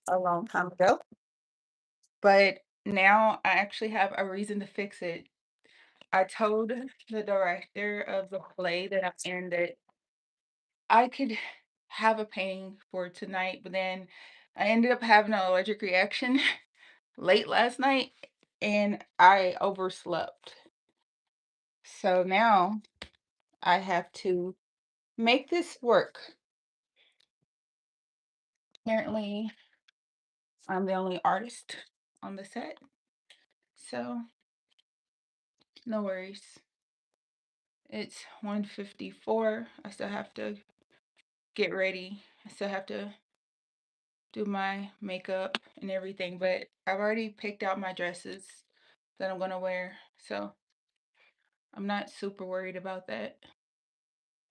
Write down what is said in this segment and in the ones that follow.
a long time ago, but now I actually have a reason to fix it. I told the director of the play that I'm in that I could have a painting for tonight, but then I ended up having an allergic reaction late last night and I overslept. So now I have to make this work. Apparently, I'm the only artist on the set, so no worries. It's 1:54. I still have to get ready. I still have to do my makeup and everything, but I've already picked out my dresses that I'm gonna wear, so I'm not super worried about that.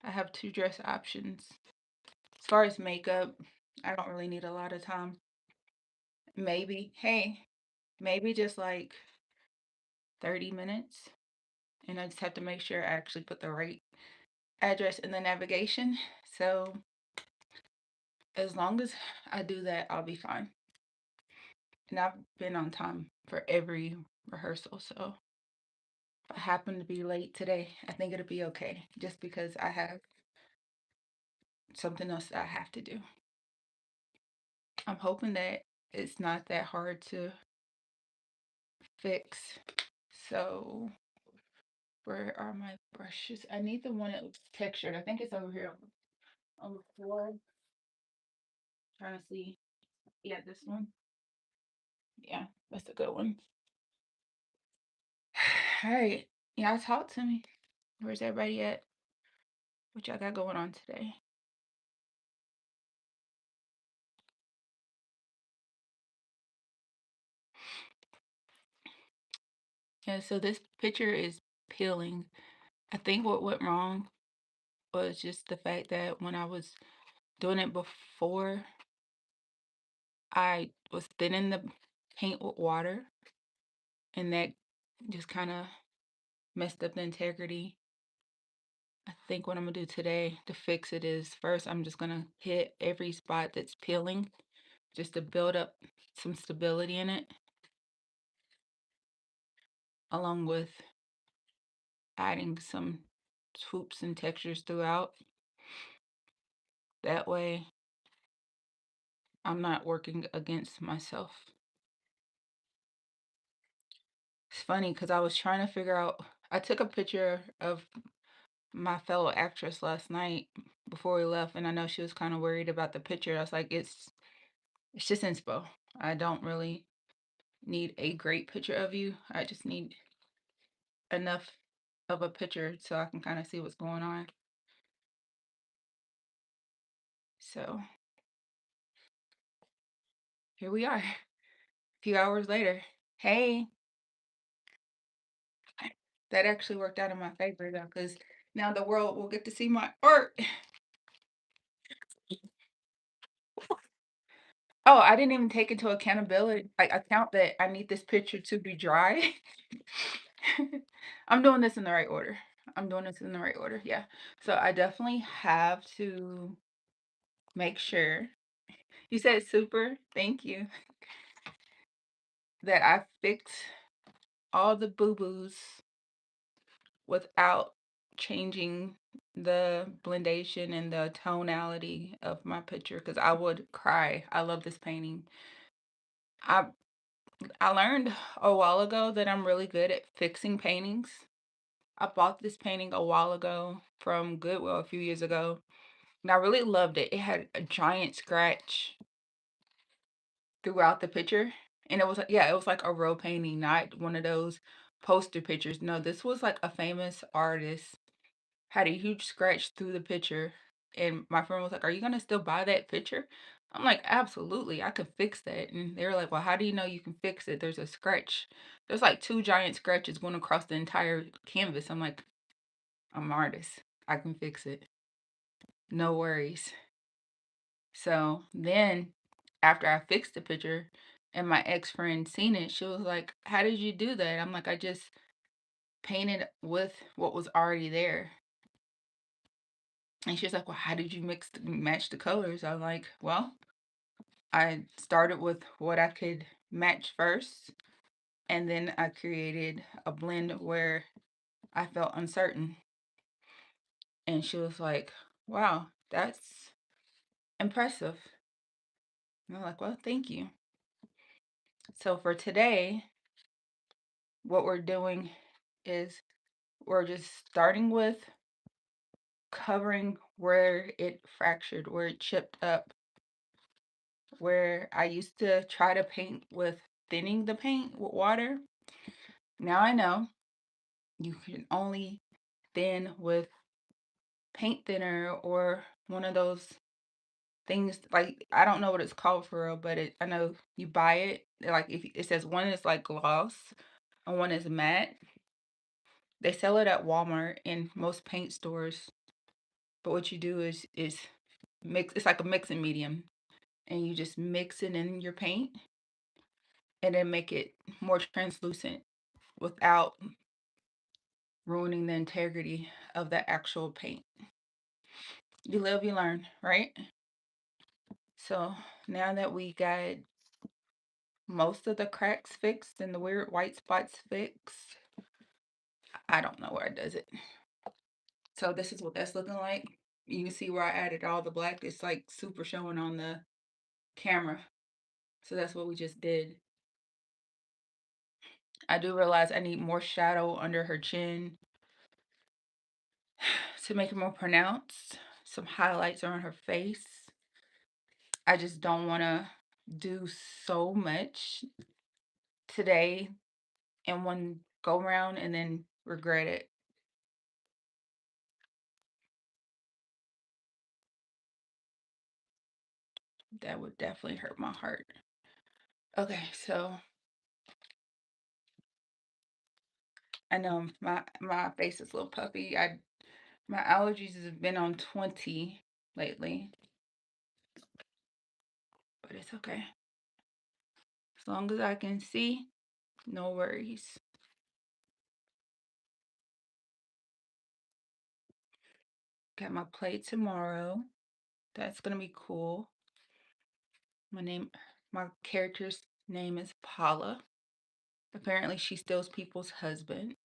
I have 2 dress options. As far as makeup, I don't really need a lot of time. Maybe, hey, maybe just like 30 minutes, and I just have to make sure I actually put the right address in the navigation. So as long as I do that, I'll be fine. And I've been on time for every rehearsal, so if I happen to be late today, I think it'll be okay, just because I have something else that I have to do. I'm hoping that it's not that hard to fix. So where are my brushes? I need the one that looks textured. I think it's over here on the floor. Trying to see. Yeah, this one. Yeah, that's a good one. All right. Y'all talk to me. Where's everybody at? What y'all got going on today? Yeah, so this picture is peeling. I think what went wrong was just the fact that when I was doing it before, I was thinning the paint with water, and that just kind of messed up the integrity. I think what I'm gonna do today to fix it is first I'm just gonna hit every spot that's peeling just to build up some stability in it, along with adding some swoops and textures throughout. That way I'm not working against myself. It's funny because I was trying to figure out, I took a picture of my fellow actress last night before we left, and I know she was kind of worried about the picture. I was like, it's just inspo. I don't really need a great picture of you. I just need enough of a picture so I can kind of see what's going on. So here we are, a few hours later. Hey, that actually worked out in my favor though, because now the world will get to see my art. Oh, I didn't even take into accountability, like account that I need this picture to be dry. I'm doing this in the right order. I'm doing this in the right order. Yeah. So I definitely have to make sure. You said super. Thank you. That I fix all the boo-boos without changing the blendation and the tonality of my picture because I would cry. I love this painting. I I learned a while ago that I'm really good at fixing paintings. I bought this painting a while ago from Goodwill a few years ago, and I really loved it. It had a giant scratch throughout the picture, and it was yeah, it was like a real painting, not one of those poster pictures. No, this was like a famous artist had a huge scratch through the picture, and my friend was like, "Are you gonna still buy that picture?" I'm like, "Absolutely, I could fix that." And they were like, "Well, how do you know you can fix it? There's a scratch. There's like two giant scratches going across the entire canvas." I'm like, "I'm an artist. I can fix it. No worries." So then, after I fixed the picture, and my ex friend seen it, she was like, "How did you do that?" I'm like, "I just painted with what was already there." And she's like, "Well, how did you match the colors?" I'm like, "Well, I started with what I could match first, and then I created a blend where I felt uncertain. And she was like, wow, that's impressive. And I'm like, well, thank you. So for today, what we're doing is we're just starting with covering where it fractured, where it chipped up, where I used to try to paint with thinning the paint with water. Now I know you can only thin with paint thinner or one of those things, like I don't know what it's called for real, but I know you buy it. Like if it says one is like gloss and one is matte. They sell it at Walmart and most paint stores. But what you do is mix. It's like a mixing medium, and you just mix it in your paint, and then make it more translucent without ruining the integrity of the actual paint. You live, you learn, right? So now that we got most of the cracks fixed and the weird white spots fixed, I don't know where it does it. So this is what that's looking like. You can see where I added all the black. It's like super showing on the camera. So that's what we just did. I do realize I need more shadow under her chin to make it more pronounced. Some highlights are on her face. I just don't want to do so much today in one go round and then regret it. That would definitely hurt my heart. Okay, so I know my face is a little puffy. My allergies have been on 20 lately, but it's okay. As long as I can see, no worries. Got my play tomorrow. That's gonna be cool. My character's name is Paula. Apparently, she steals people's husband.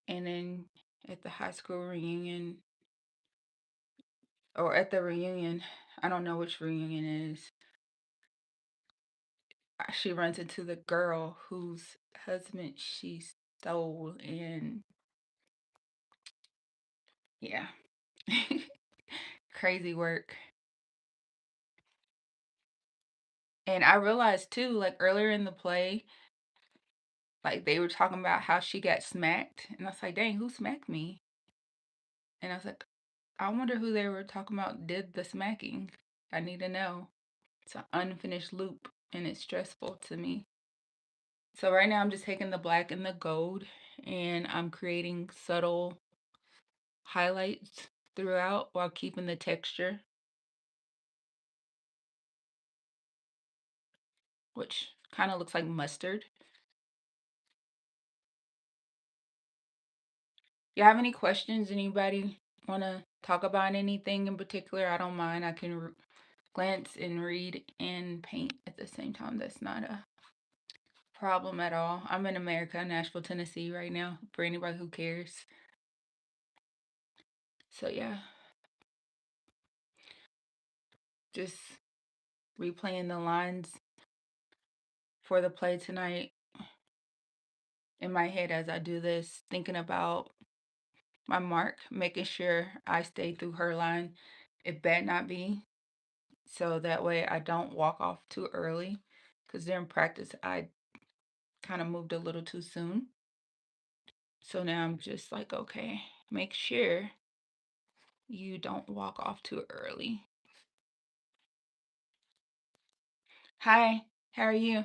And then at the high school reunion, or at the reunion, I don't know which reunion it is. She runs into the girl whose husband she stole, and yeah, crazy work. And I realized too, like earlier in the play, like they were talking about how she got smacked, and I was like, dang, who smacked me? And I was like, I wonder who they were talking about did the smacking. I need to know. It's an unfinished loop, and it's stressful to me. So right now I'm just taking the black and the gold, and I'm creating subtle highlights throughout while keeping the texture, which kind of looks like mustard. You have any questions? Anybody want to talk about anything in particular? I don't mind. I can glance and read and paint at the same time. That's not a problem at all. I'm in America, Nashville, Tennessee right now, for anybody who cares. So yeah, just replaying the lines for the play tonight in my head as I do this, thinking about my mark, making sure I stay through her line. It better not be. So that way I don't walk off too early. Because during practice, I kind of moved a little too soon. So now I'm just like, okay, make sure you don't walk off too early. Hi, how are you?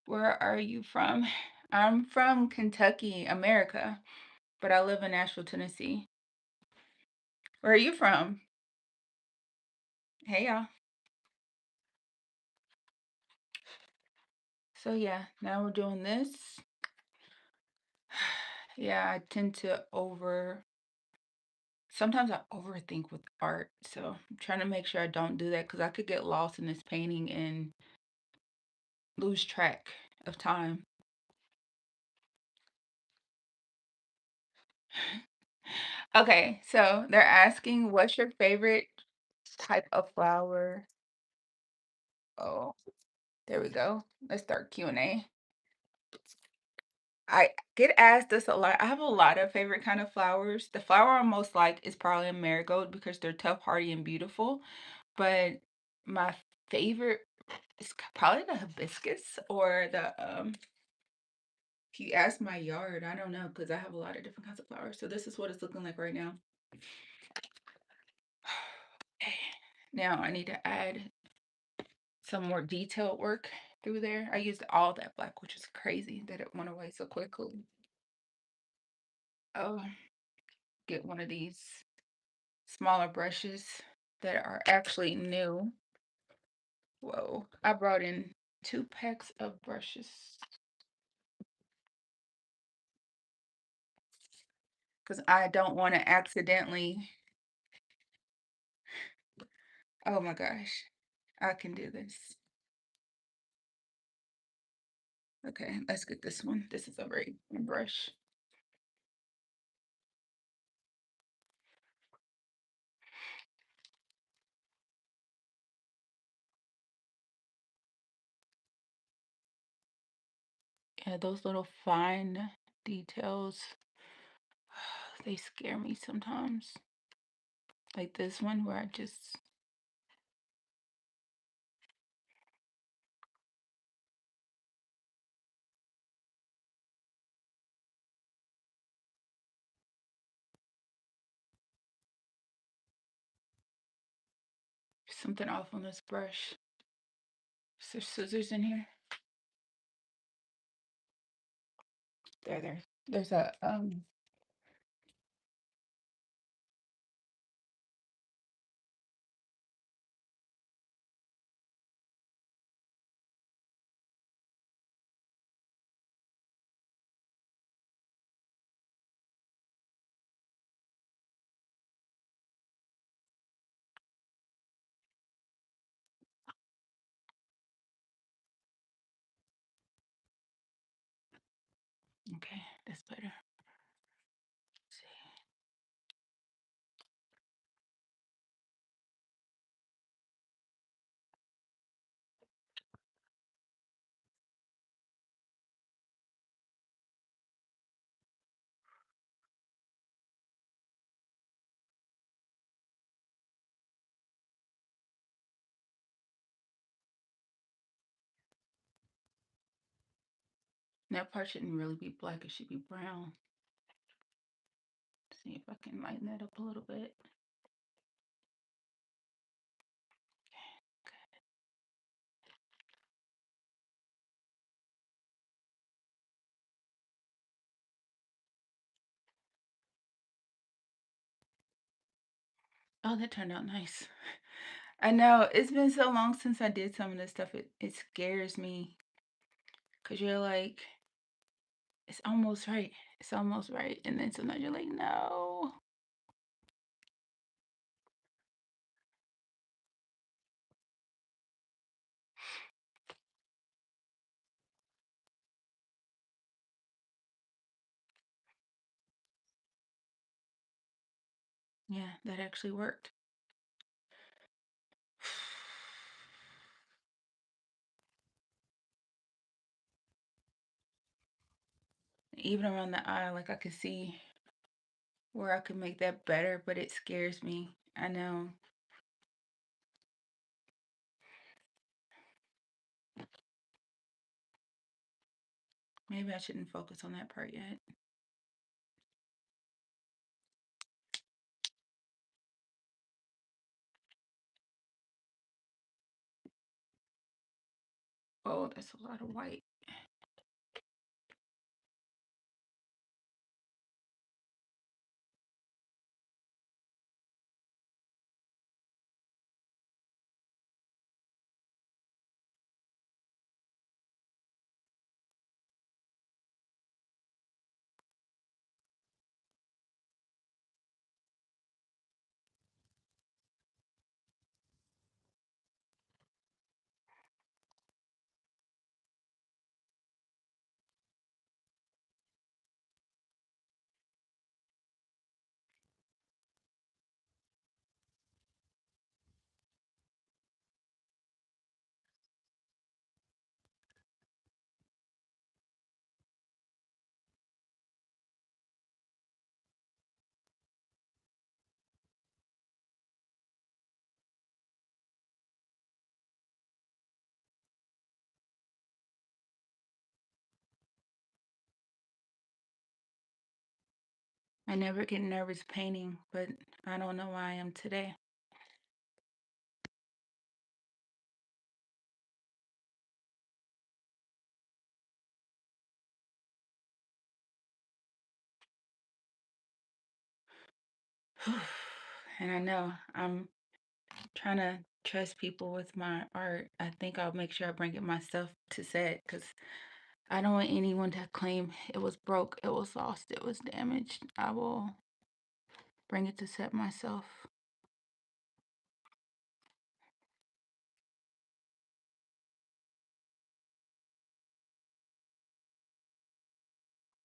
Where are you from? I'm from Kentucky, America, but I live in Nashville, Tennessee. Where are you from? Hey, y'all. So, yeah, now we're doing this. Yeah, I tend to overspray sometimes I overthink with art, so I'm trying to make sure I don't do that because I could get lost in this painting and lose track of time. Okay, so they're asking, what's your favorite type of flower? Oh, there we go. Let's start Q&A. I get asked this a lot. I have a lot of favorite kind of flowers. The flower I most like is probably a marigold because they're tough, hardy, and beautiful. But my favorite is probably the hibiscus or if you ask my yard, I don't know because I have a lot of different kinds of flowers. So this is what it's looking like right now. Now I need to add some more detailed work through there. I used all that black, which is crazy that it went away so quickly. Oh, get one of these smaller brushes that are actually new. Whoa, I brought in 2 packs of brushes because I don't want to accidentally. Oh my gosh, I can do this. Okay, let's get this one. This is a very brush. Yeah, those little fine details, they scare me sometimes. Like this one where I just, something off on this brush. Is there scissors in here? There's a, okay, that's better. Let's see. That part shouldn't really be black, it should be brown. See if I can lighten that up a little bit. Oh, that turned out nice. I know, it's been so long since I did some of this stuff, it scares me. Because you're like, it's almost right. It's almost right. And then sometimes you're like, no. Yeah, that actually worked. Even around the eye, like I could see where I could make that better, but it scares me. I know. Maybe I shouldn't focus on that part yet. Oh, that's a lot of white. I never get nervous painting, but I don't know why I am today. And I know I'm trying to trust people with my art. I think I'll make sure I bring it myself to set because I don't want anyone to claim it was broke, it was lost, it was damaged. I will bring it to set myself.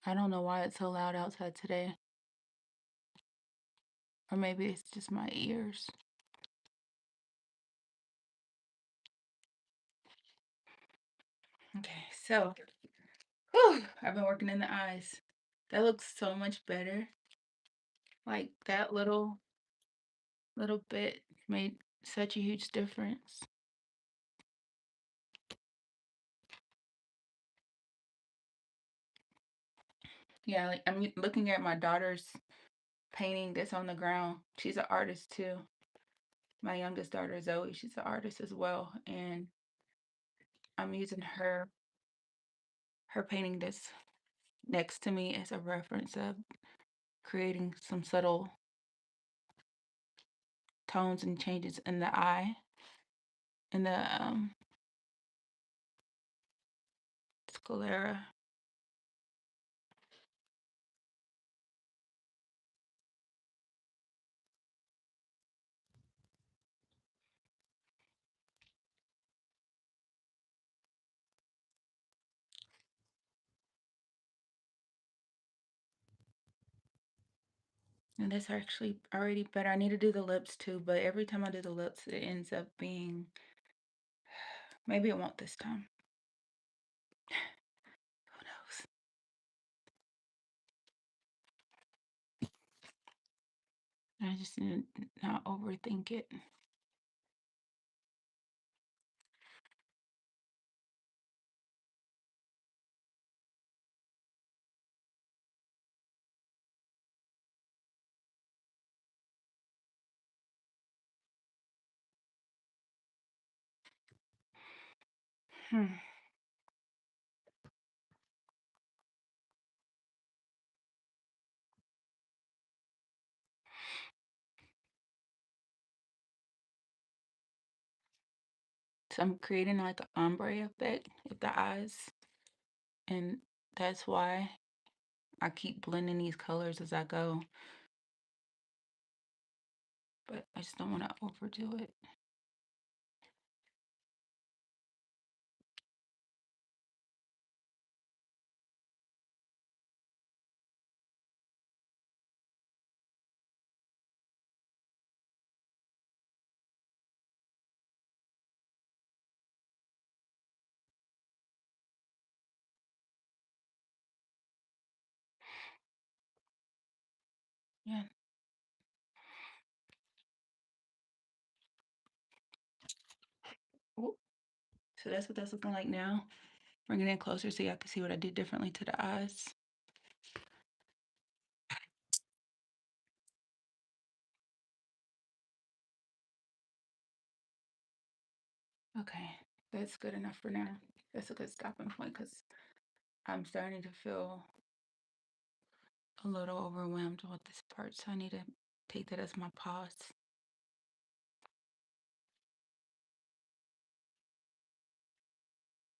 I don't know why it's so loud outside today, or maybe it's just my ears. Okay, so whew, I've been working in the eyes. That looks so much better. Like that little bit made such a huge difference. Yeah, like I'm looking at my daughter's painting that's on the ground. She's an artist too. My youngest daughter, Zoe, she's an artist as well. And I'm using her painting that's next to me as a reference of creating some subtle tones and changes in the eye, in the sclera. And that's actually already better. I need to do the lips too, but every time I do the lips, it ends up being, maybe it won't this time. Who knows? I just need to not overthink it. Hmm. So I'm creating like an ombre effect with the eyes, and that's why I keep blending these colors as I go, but I just don't want to overdo it. Yeah. Ooh. So that's what that's looking like now. Bring it in closer so y'all can see what I did differently to the eyes. Okay, that's good enough for now. That's a good stopping point because I'm starting to feel a little overwhelmed with this part, so I need to take that as my pause.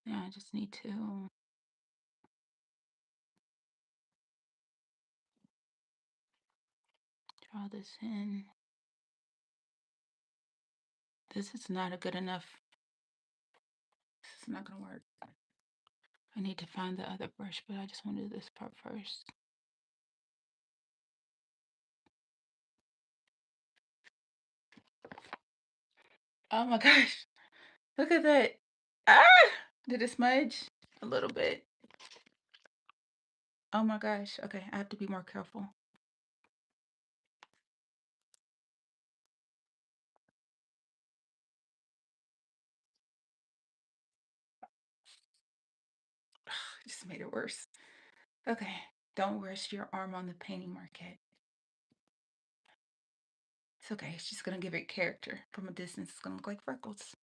Yeah, I just need to draw this in. This is not a good enough. This is not gonna work. I need to find the other brush, but I just want to do this part first. Oh my gosh, look at that. Ah! Did it smudge? A little bit. Oh my gosh. Okay, I have to be more careful. Just made it worse. Okay, don't rest your arm on the painting, Marquette. It's okay. It's just gonna give it character. From a distance, it's gonna look like freckles.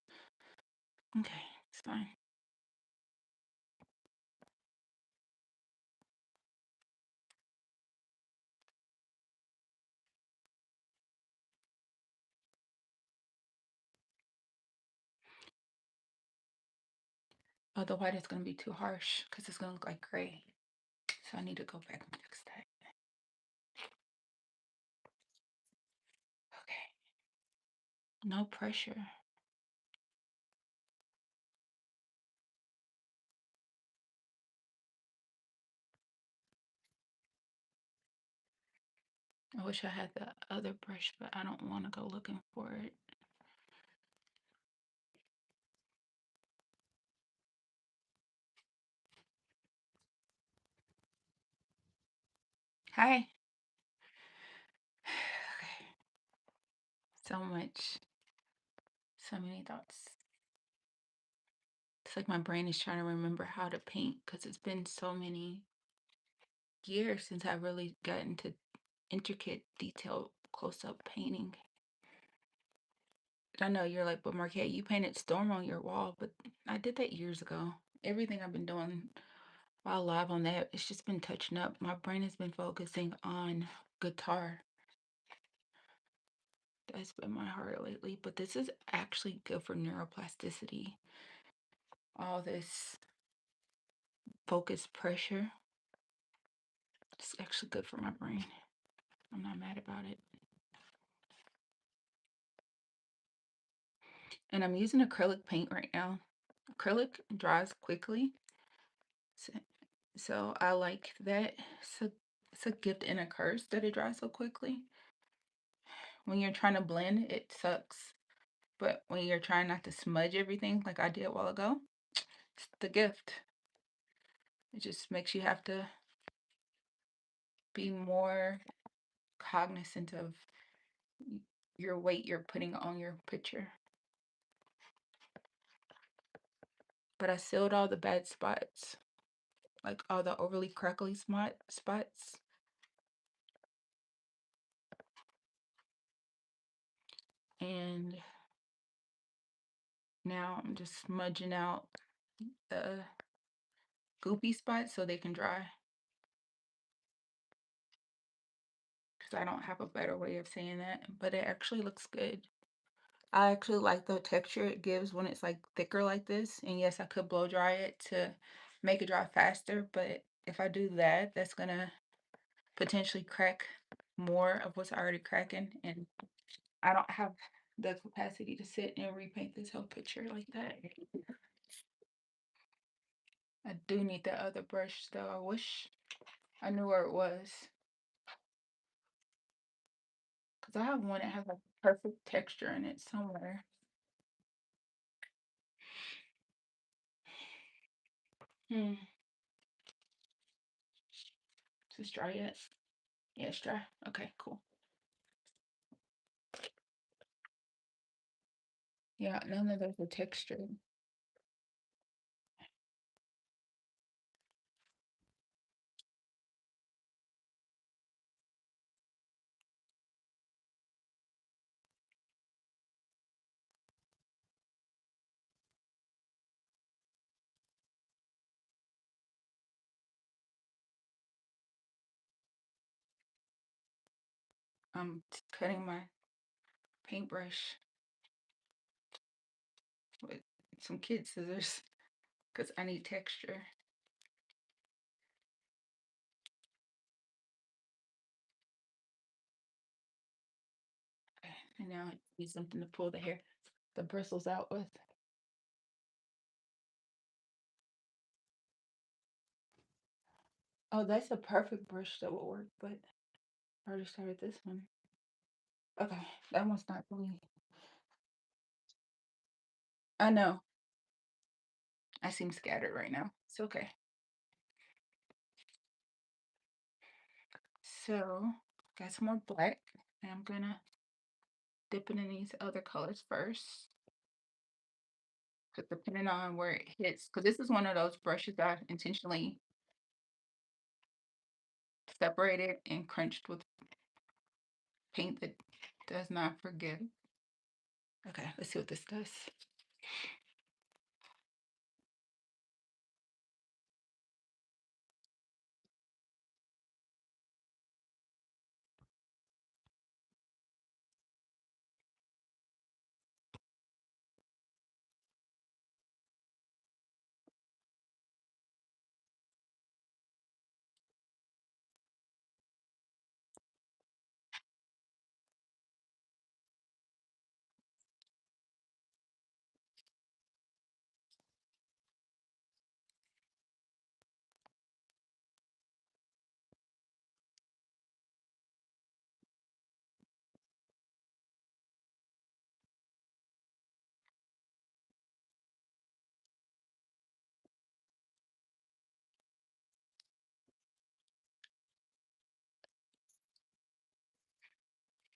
Okay, it's fine. Oh, the white is gonna be too harsh because it's gonna look like gray. So I need to go back and fix that. Okay, no pressure. I wish I had the other brush, but I don't want to go looking for it. Hi. Okay, so much, so many thoughts. It's like my brain is trying to remember how to paint because it's been so many years since I really got into intricate, detailed, close-up painting. I know you're like, but Marquette, you painted storm on your wall, but I did that years ago. Everything I've been doing while live on that, it's just been touching up. My brain has been focusing on guitar. That's been my heart lately, but this is actually good for neuroplasticity. All this focus pressure, it's actually good for my brain. I'm not mad about it. And I'm using acrylic paint right now. Acrylic dries quickly, so, so I like that. So it's a gift and a curse that it dries so quickly. When you're trying to blend, it sucks. But when you're trying not to smudge everything like I did a while ago, it's the gift. It just makes you have to be more cognizant of your weight you're putting on your picture. But I sealed all the bad spots, like all the overly crackly spots. And now I'm just smudging out the goopy spots so they can dry. Because I don't have a better way of saying that, but it actually looks good. I actually like the texture it gives when it's like thicker like this. And yes, I could blow dry it to make it dry faster, but if I do that, that's gonna potentially crack more of what's already cracking. And I don't have the capacity to sit and repaint this whole picture like that. I do need the other brush though. I wish I knew where it was. Because I have one that has like perfect texture in it somewhere. Hmm. Is this dry yet? Yeah, it's dry. Okay, cool. Yeah, none of those are textured. I'm cutting my paintbrush with some kid scissors because I need texture. Okay, and now I need something to pull the hair, the bristles out with. Oh, that's a perfect brush that will work, but I already started this one. Okay, that one's not really. I know. I seem scattered right now. It's okay. So, got some more black, and I'm gonna dip it in these other colors first. Because depending on where it hits, because this is one of those brushes that I intentionally separated and crunched with paint that Does not forget. Okay, let's see what this does.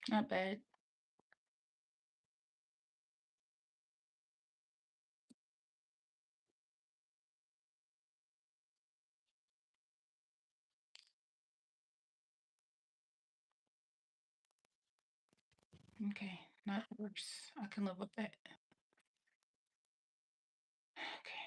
Not bad. Okay, not worse. I can live with that. Okay.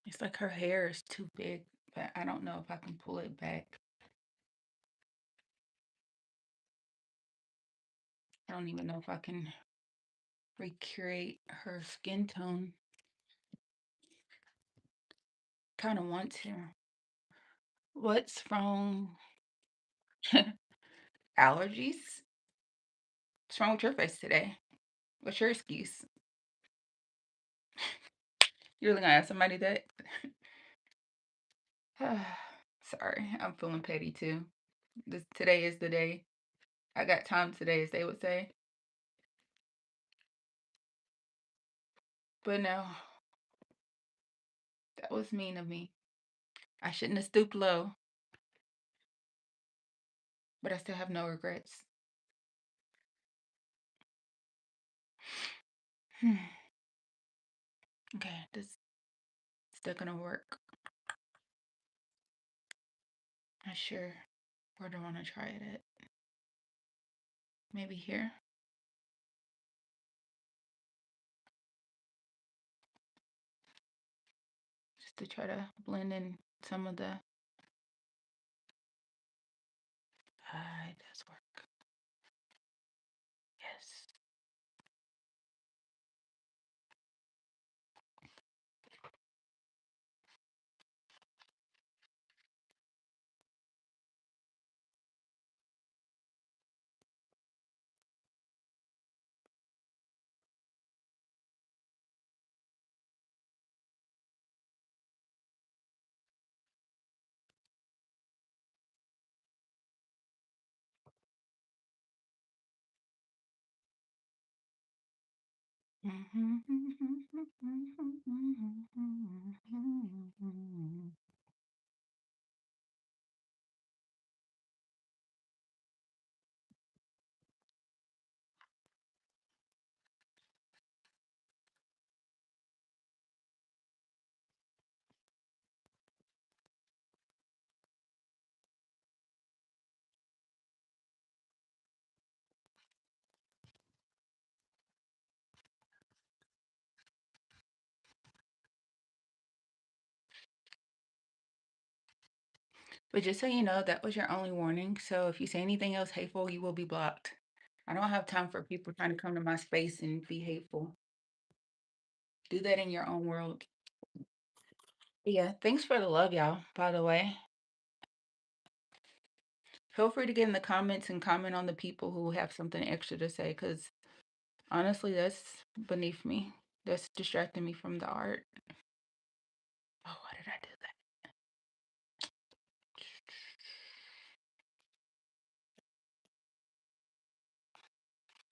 It's like her hair is too big, but I don't know if I can pull it back. I don't even know if I can recreate her skin tone. Kind of want to. What's wrong? Allergies? What's wrong with your face today? What's your excuse? You really gonna ask somebody that? Sorry, I'm feeling petty too. Today is the day. I got time today, as they would say. But no, that was mean of me. I shouldn't have stooped low, but I still have no regrets. Okay, this is still gonna work. Not sure where do I want to try it at. Maybe here. Just to try to blend in some of the. It does work. Yes. But just so you know, that was your only warning. So if you say anything else hateful, you will be blocked. I don't have time for people trying to come to my space and be hateful. Do that in your own world. Yeah, thanks for the love, y'all, by the way. Feel free to get in the comments and comment on the people who have something extra to say, because honestly, that's beneath me. That's distracting me from the art. Oh, why did I do that?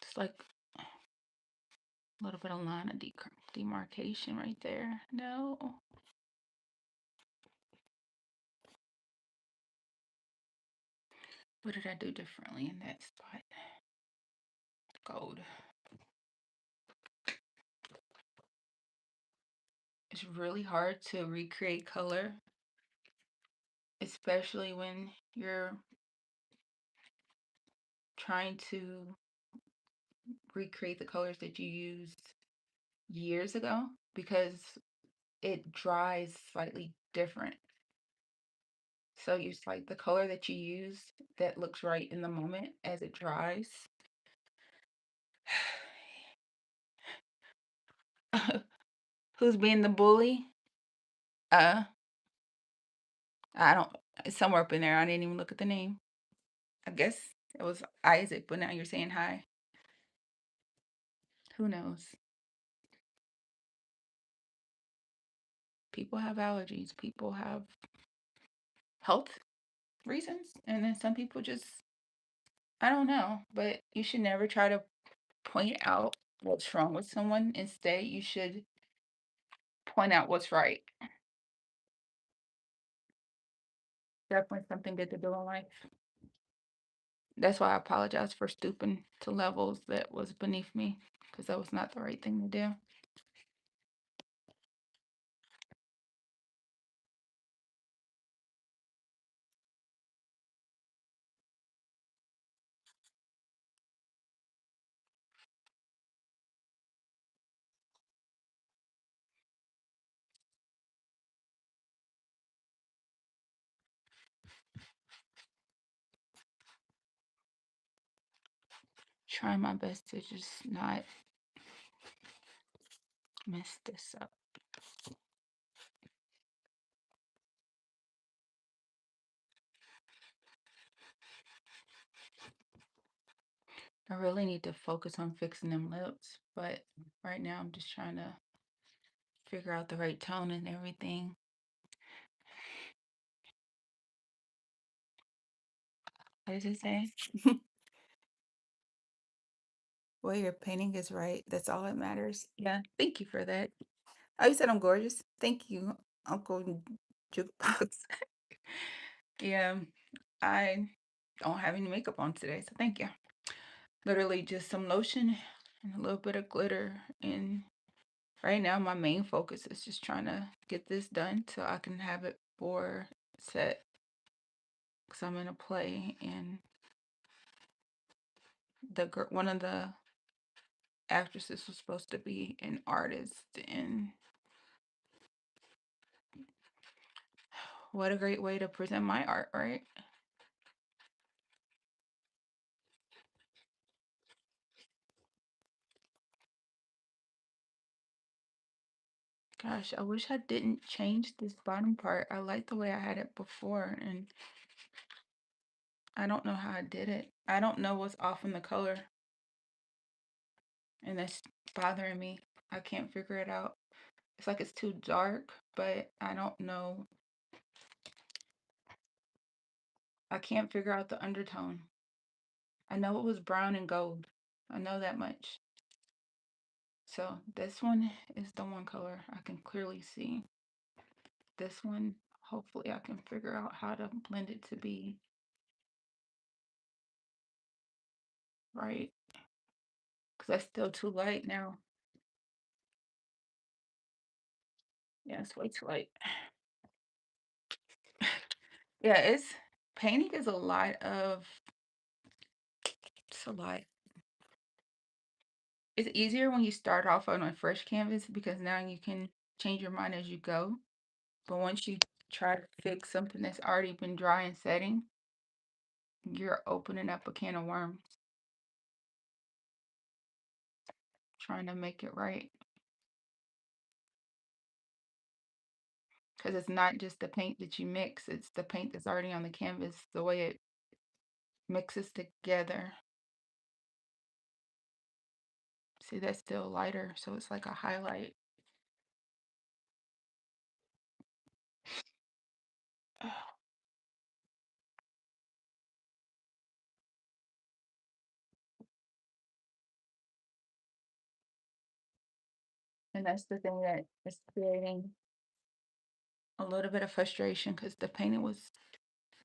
It's like a little bit of line of demarcation right there. No. What did I do differently in that spot? Gold. It's really hard to recreate color, especially when you're trying to recreate the colors that you used years ago, because it dries slightly different. So it's like the color that you use that looks right in the moment as it dries. Who's being the bully? Uh, I don't, it's somewhere up in there. I didn't even look at the name. I guess it was Isaac, but now you're saying hi. Who knows? People have allergies, people have health reasons, and then some people just, I don't know, but you should never try to point out what's wrong with someone. Instead, you should point out what's right. Definitely something good to do in life. That's why I apologize for stooping to levels that was beneath me, because that was not the right thing to do. Trying my best to just not mess this up. I really need to focus on fixing them lips, but right now I'm just trying to figure out the right tone and everything. What does it say? Well, your painting is right. That's all that matters. Yeah, thank you for that. Oh, you said I'm gorgeous. Thank you, Uncle Jukebox. Yeah, I don't have any makeup on today, so thank you. Literally just some lotion and a little bit of glitter. And right now, my main focus is just trying to get this done so I can have it for set. Because I'm in a play, and one of the actresses was supposed to be an artist. And what a great way to present my art, right? Gosh, I wish I didn't change this bottom part. I like the way I had it before, and I don't know how I did it. I don't know what's off in the color, and that's bothering me. I can't figure it out. It's like it's too dark, but I don't know. I can't figure out the undertone. I know it was brown and gold. I know that much. So this one is the one color I can clearly see. This one, hopefully I can figure out how to blend it to be right. Because that's still too light now. Yeah, it's way too light. Yeah, painting is a lot of, it's a lot. It's easier when you start off on a fresh canvas because now you can change your mind as you go. But once you try to fix something that's already been dry and setting, you're opening up a can of worms, trying to make it right. because it's not just the paint that you mix, it's the paint that's already on the canvas, the way it mixes together. See, that's still lighter, so it's like a highlight. And that's the thing that is creating a little bit of frustration because the painting was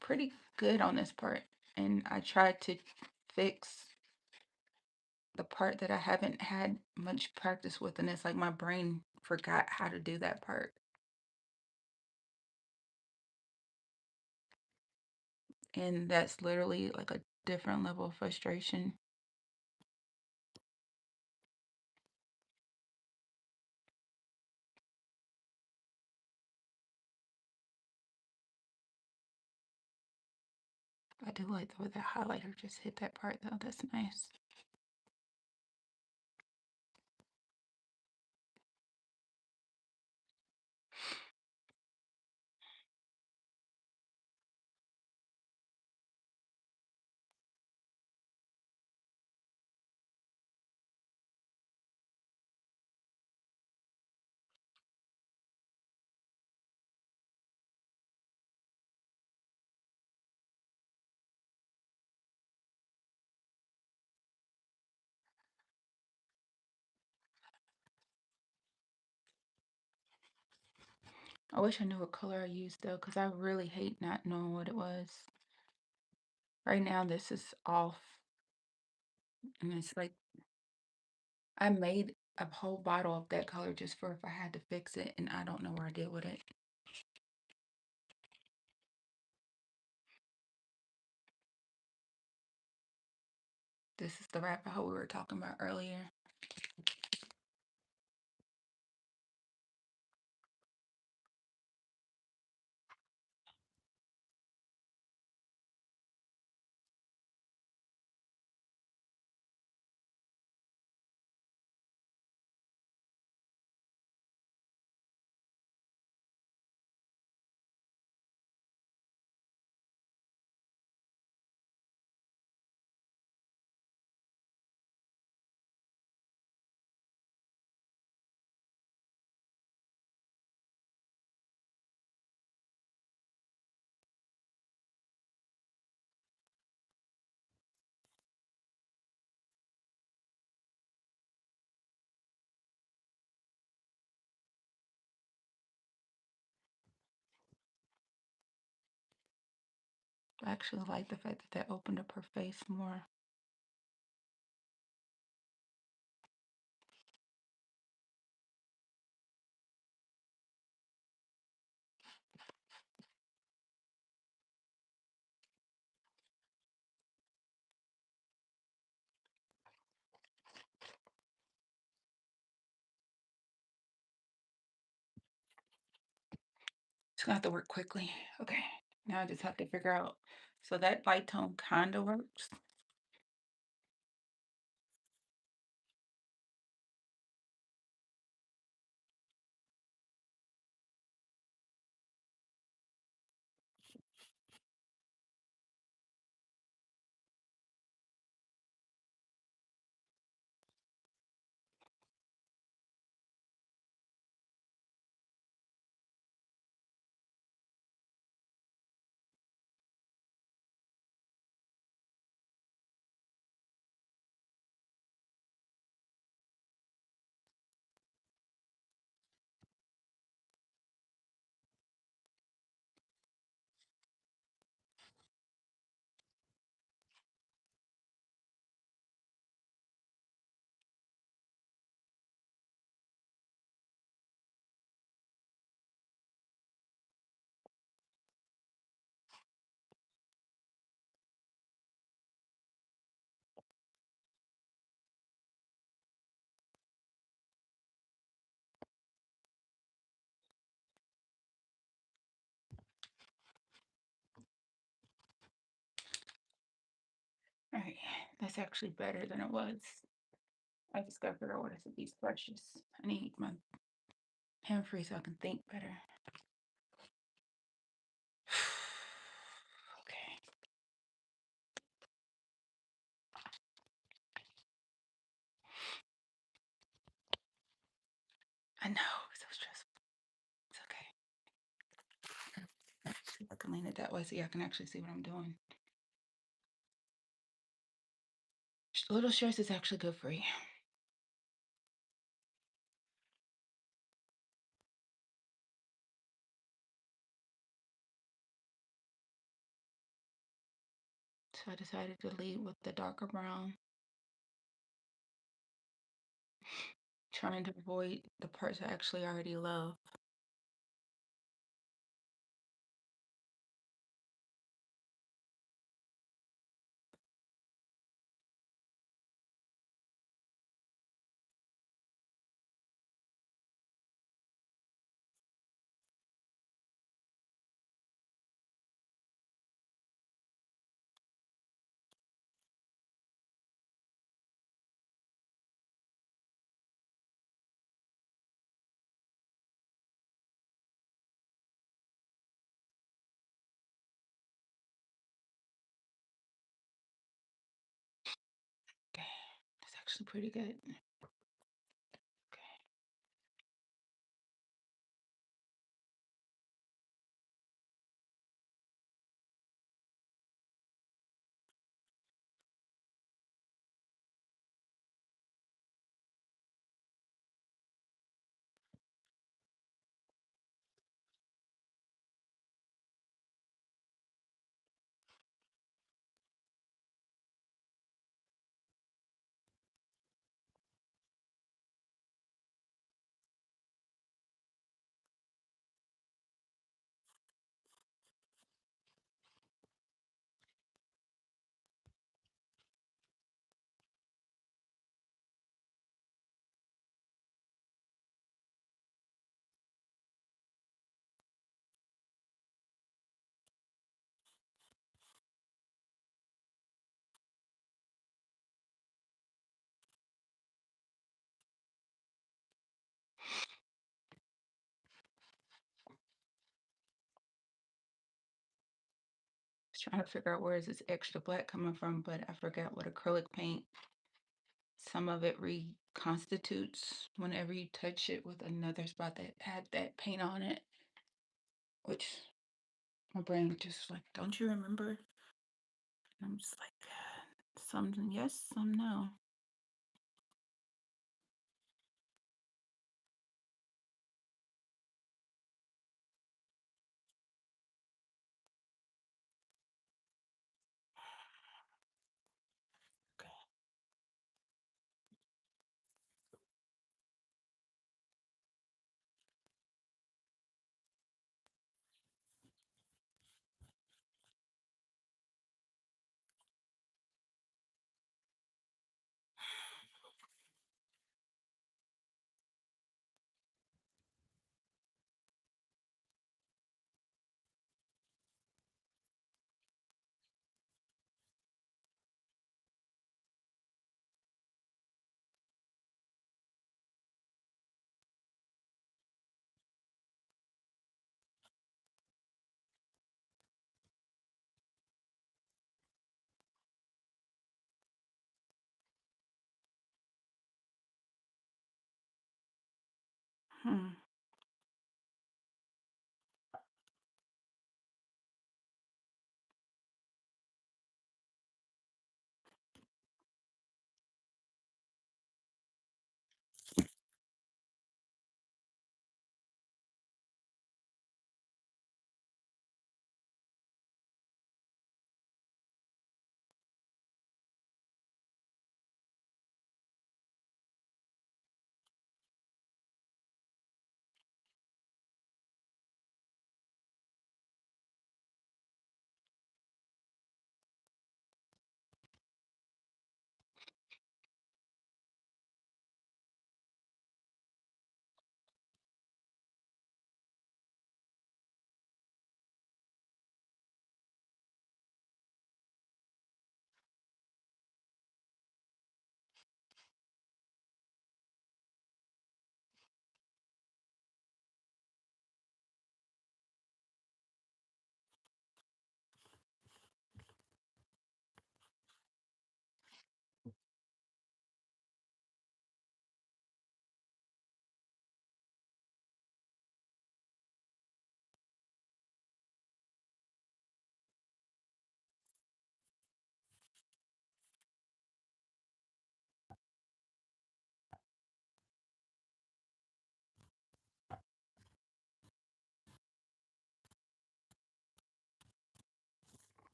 pretty good on this part. And I tried to fix the part that I haven't had much practice with, and it's like my brain forgot how to do that part. And that's literally like a different level of frustration. I do like the way that highlighter just hit that part though. That's nice. I wish I knew what color I used though, because I really hate not knowing what it was. Right now, this is off, and it's like I made a whole bottle of that color just for if I had to fix it, and I don't know where I did with it. This is the rabbit hole we were talking about earlier. I actually like the fact that that opened up her face more. It's gonna have to work quickly. Okay, now I just have to figure out. So that light tone kind of works. All right, that's actually better than it was. I just gotta figure out what is with these brushes. I need my pen free so I can think better. I know, it's so stressful. It's okay. See if I can lean it that way so y'all can actually see what I'm doing. A little stress is actually good for you. So I decided to lead with the darker brown, trying to avoid the parts I actually already love. Okay, that's actually pretty good. Okay. Was trying to figure out where is this extra black coming from, but I forgot what acrylic paint. Some of it reconstitutes whenever you touch it with another spot that had that paint on it, which my brain just like, don't you remember? And I'm just like, some yes, some no. Okay. Hmm.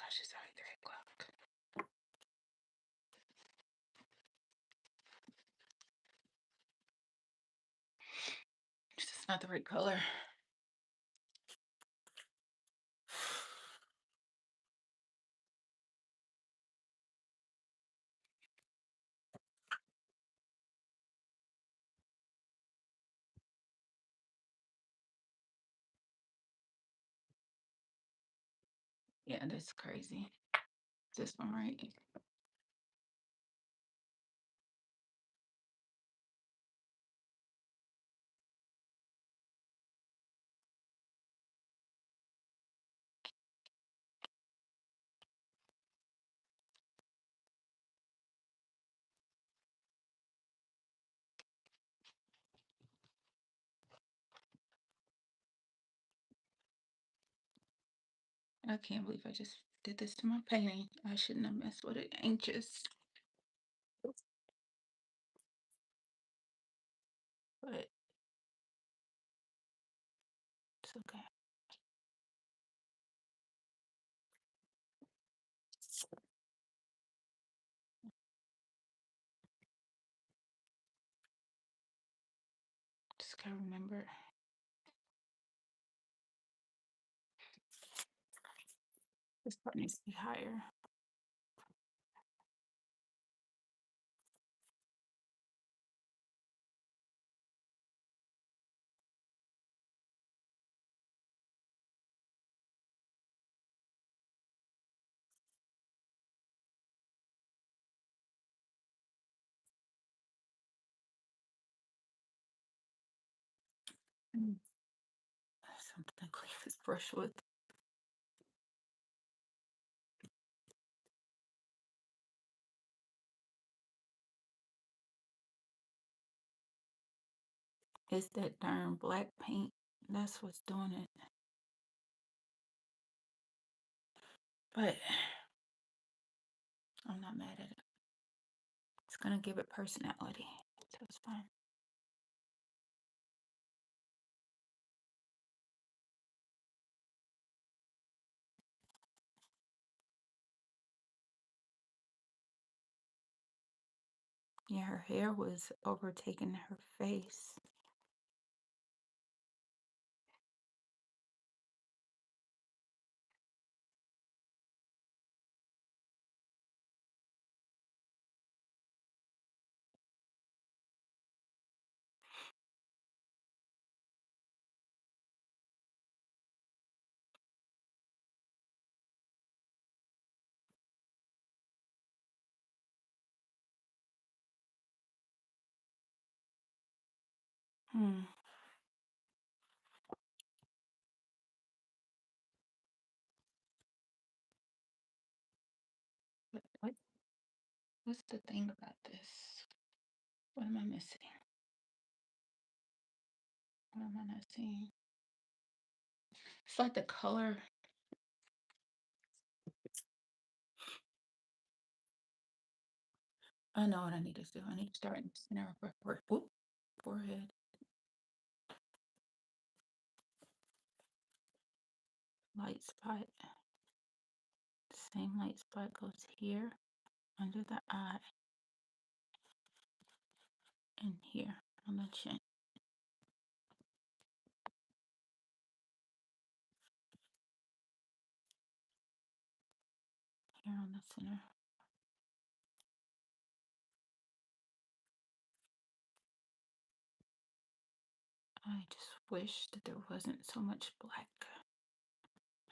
gosh, it's already 3 o'clock. It's just not the right color. Yeah, that's crazy. This one right. I can't believe I just did this to my painting. I shouldn't have messed with it. Anxious, but it's okay. Just gotta remember this part needs to be higher. Mm. Something to clean this brush with. It's that darn black paint. That's what's doing it. But I'm not mad at it. It's gonna give it personality. So it's fine. Yeah, her hair was overtaking her face. Hmm. What's the thing about this? What am I missing? What am I not seeing? It's like the color. I know what I need to do. I need to start in the center of her forehead. Light spot. Same light spot goes here under the eye and here on the chin. Here on the center. I just wish that there wasn't so much black.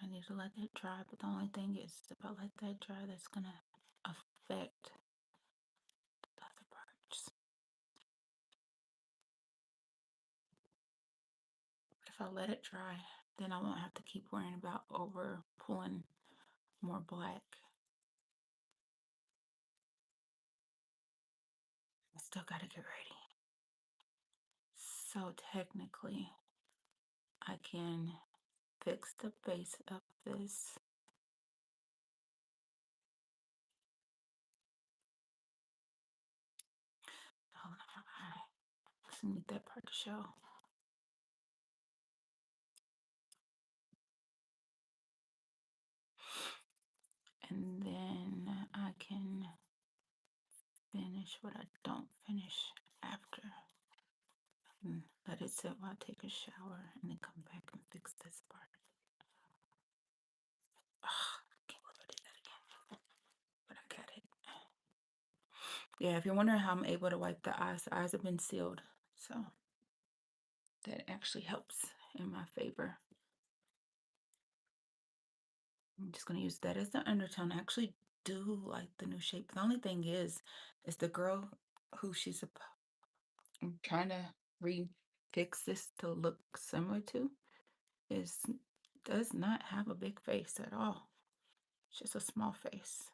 I need to let that dry, but the only thing is if I let that dry, that's gonna affect the other parts. But if I let it dry, then I won't have to keep worrying about over pulling more black. I still gotta get ready. So technically, I can fix the base of this. Hold on, I just need that part to show. And then I can finish what I don't finish after. And let it sit while I take a shower and then come back and fix this part. Can't believe I did that again. But I got it. Yeah, if you're wondering how I'm able to wipe the eyes have been sealed. So that actually helps in my favor. I'm just gonna use that as the undertone. I actually do like the new shape. The only thing is the girl who I'm trying to refix this to look similar to is does not have a big face at all. It's just a small face.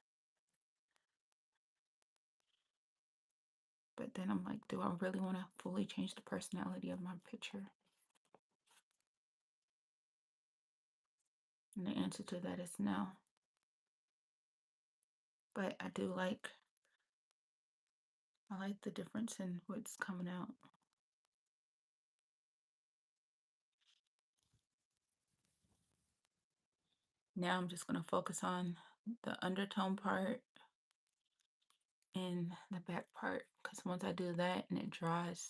But then I'm like, do I really want to fully change the personality of my picture? And the answer to that is no. But I like the difference in what's coming out. Now I'm just going to focus on the undertone part and the back part, because once I do that and it dries,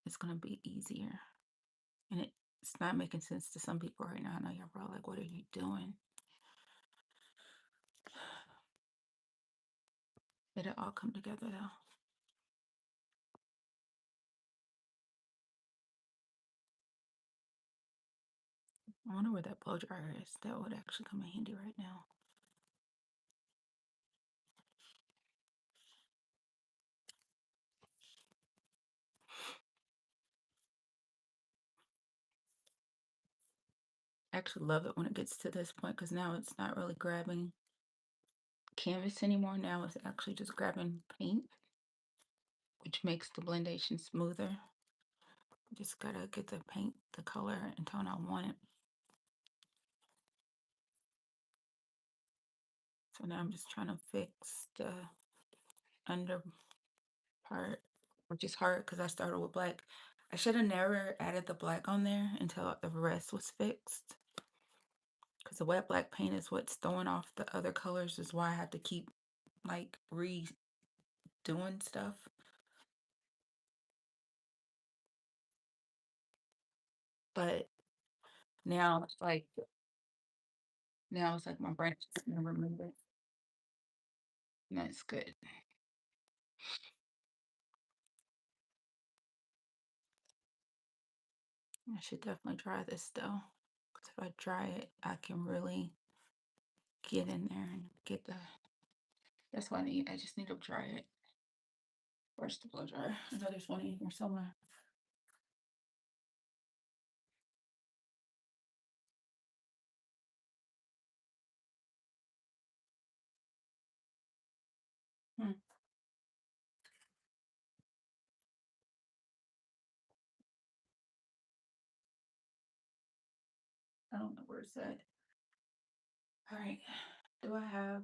it's going to be easier. And it's not making sense to some people right now. I know you're probably like, what are you doing? It'll all come together though. I wonder where that blow dryer is. That would actually come in handy right now. I actually love it when it gets to this point, because now it's not really grabbing canvas anymore. Now it's actually just grabbing paint, which makes the blendation smoother. Just gotta get the paint, the color and tone I want it. So now I'm just trying to fix the under part, which is hard because I started with black. I should have never added the black on there until the rest was fixed, because the wet black paint is what's throwing off the other colors, is why I have to keep like redoing stuff. But now it's like my brain is gonna remember it. And that's good. I should definitely try this though, because if I try it, I can really get in there and get the. That's what I need. I just need to try it. Where's the blow dryer? I know there's one in here somewhere. Hmm. I don't know where it's at. All right. Do I have?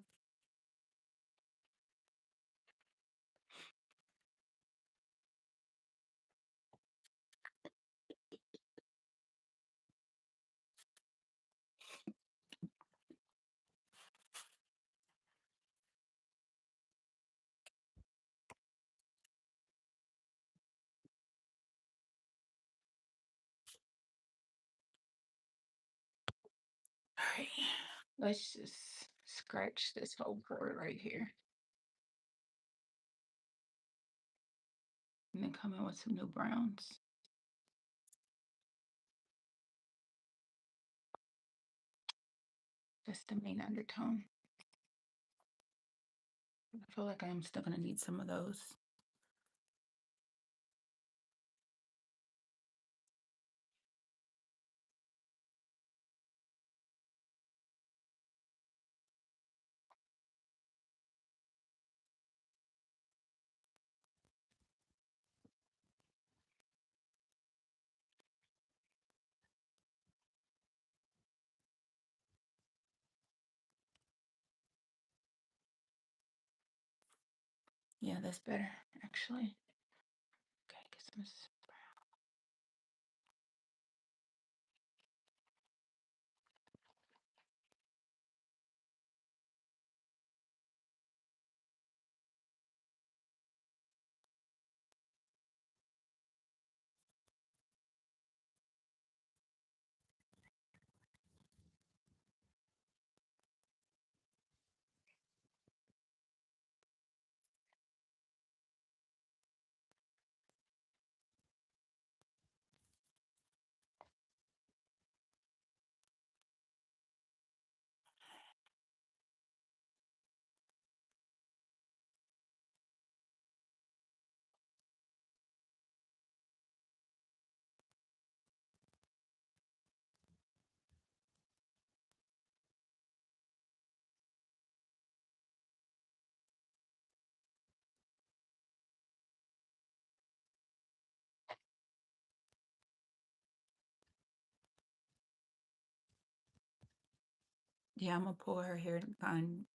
All right. Let's just scratch this whole part right here, and then come in with some new browns. That's the main undertone. I feel like I'm still gonna need some of those. Yeah, that's better, actually. Okay, get some. Yeah, I'm gonna pull her hair on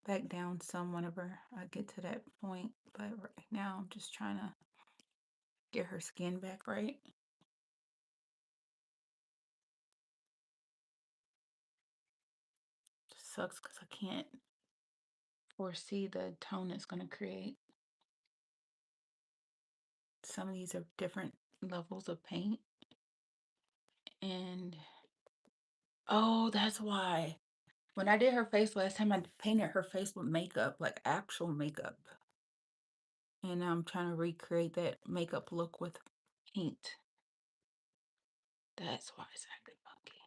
back down some whenever I get to that point. But right now, I'm just trying to get her skin back right. Sucks because I can't foresee the tone it's gonna create. Some of these are different levels of paint. And oh, that's why. When I did her face last time, I painted her face with makeup, like actual makeup. And now I'm trying to recreate that makeup look with paint. That's why it's acting funky.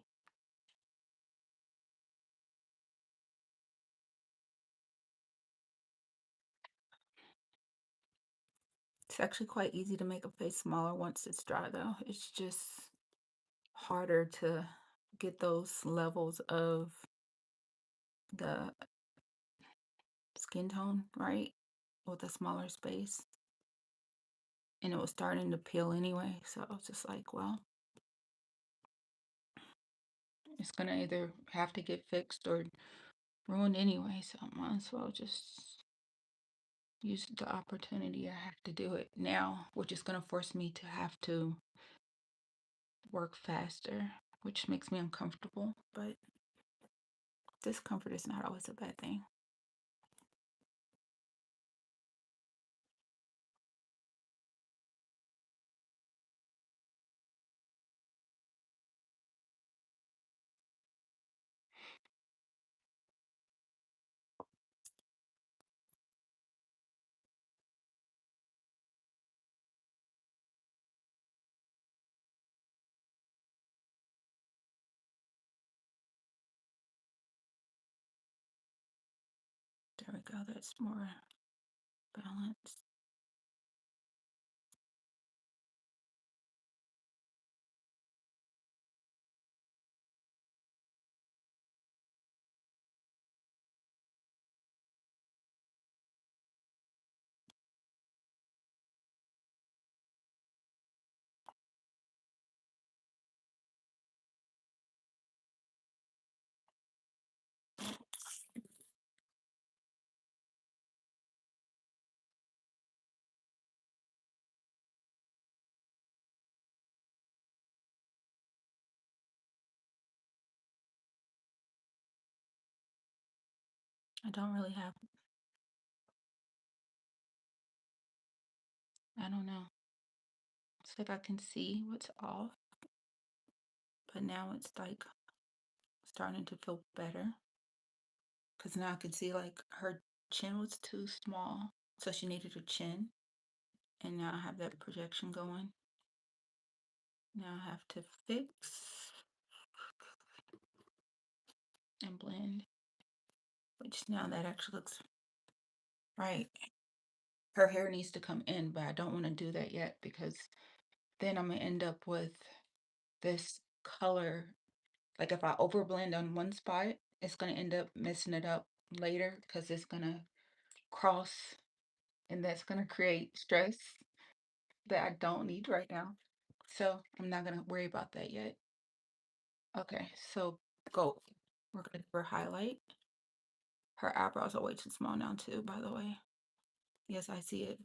It's actually quite easy to make a face smaller once it's dry, though. It's just harder to get those levels of the skin tone right with a smaller space. And it was starting to peel anyway, so I was just like, well, it's gonna either have to get fixed or ruined anyway, so I might as well just use the opportunity. I have to do it now, which is gonna force me to have to work faster, which makes me uncomfortable, but discomfort is not always a bad thing. There we go, that's more balanced. I don't really have, I don't know. It's like I can see what's off, but now it's like starting to feel better because now I can see like her chin was too small, so she needed a chin, and now I have that projection going. Now I have to fix and blend, which now that actually looks right. Her hair needs to come in, but I don't want to do that yet because then I'm gonna end up with this color. Like if I overblend on one spot, it's gonna end up messing it up later because it's gonna cross and that's gonna create stress that I don't need right now. So I'm not gonna worry about that yet. Okay, so go. We're gonna do her highlight. Her eyebrows are way too small now too, by the way. Yes, I see it.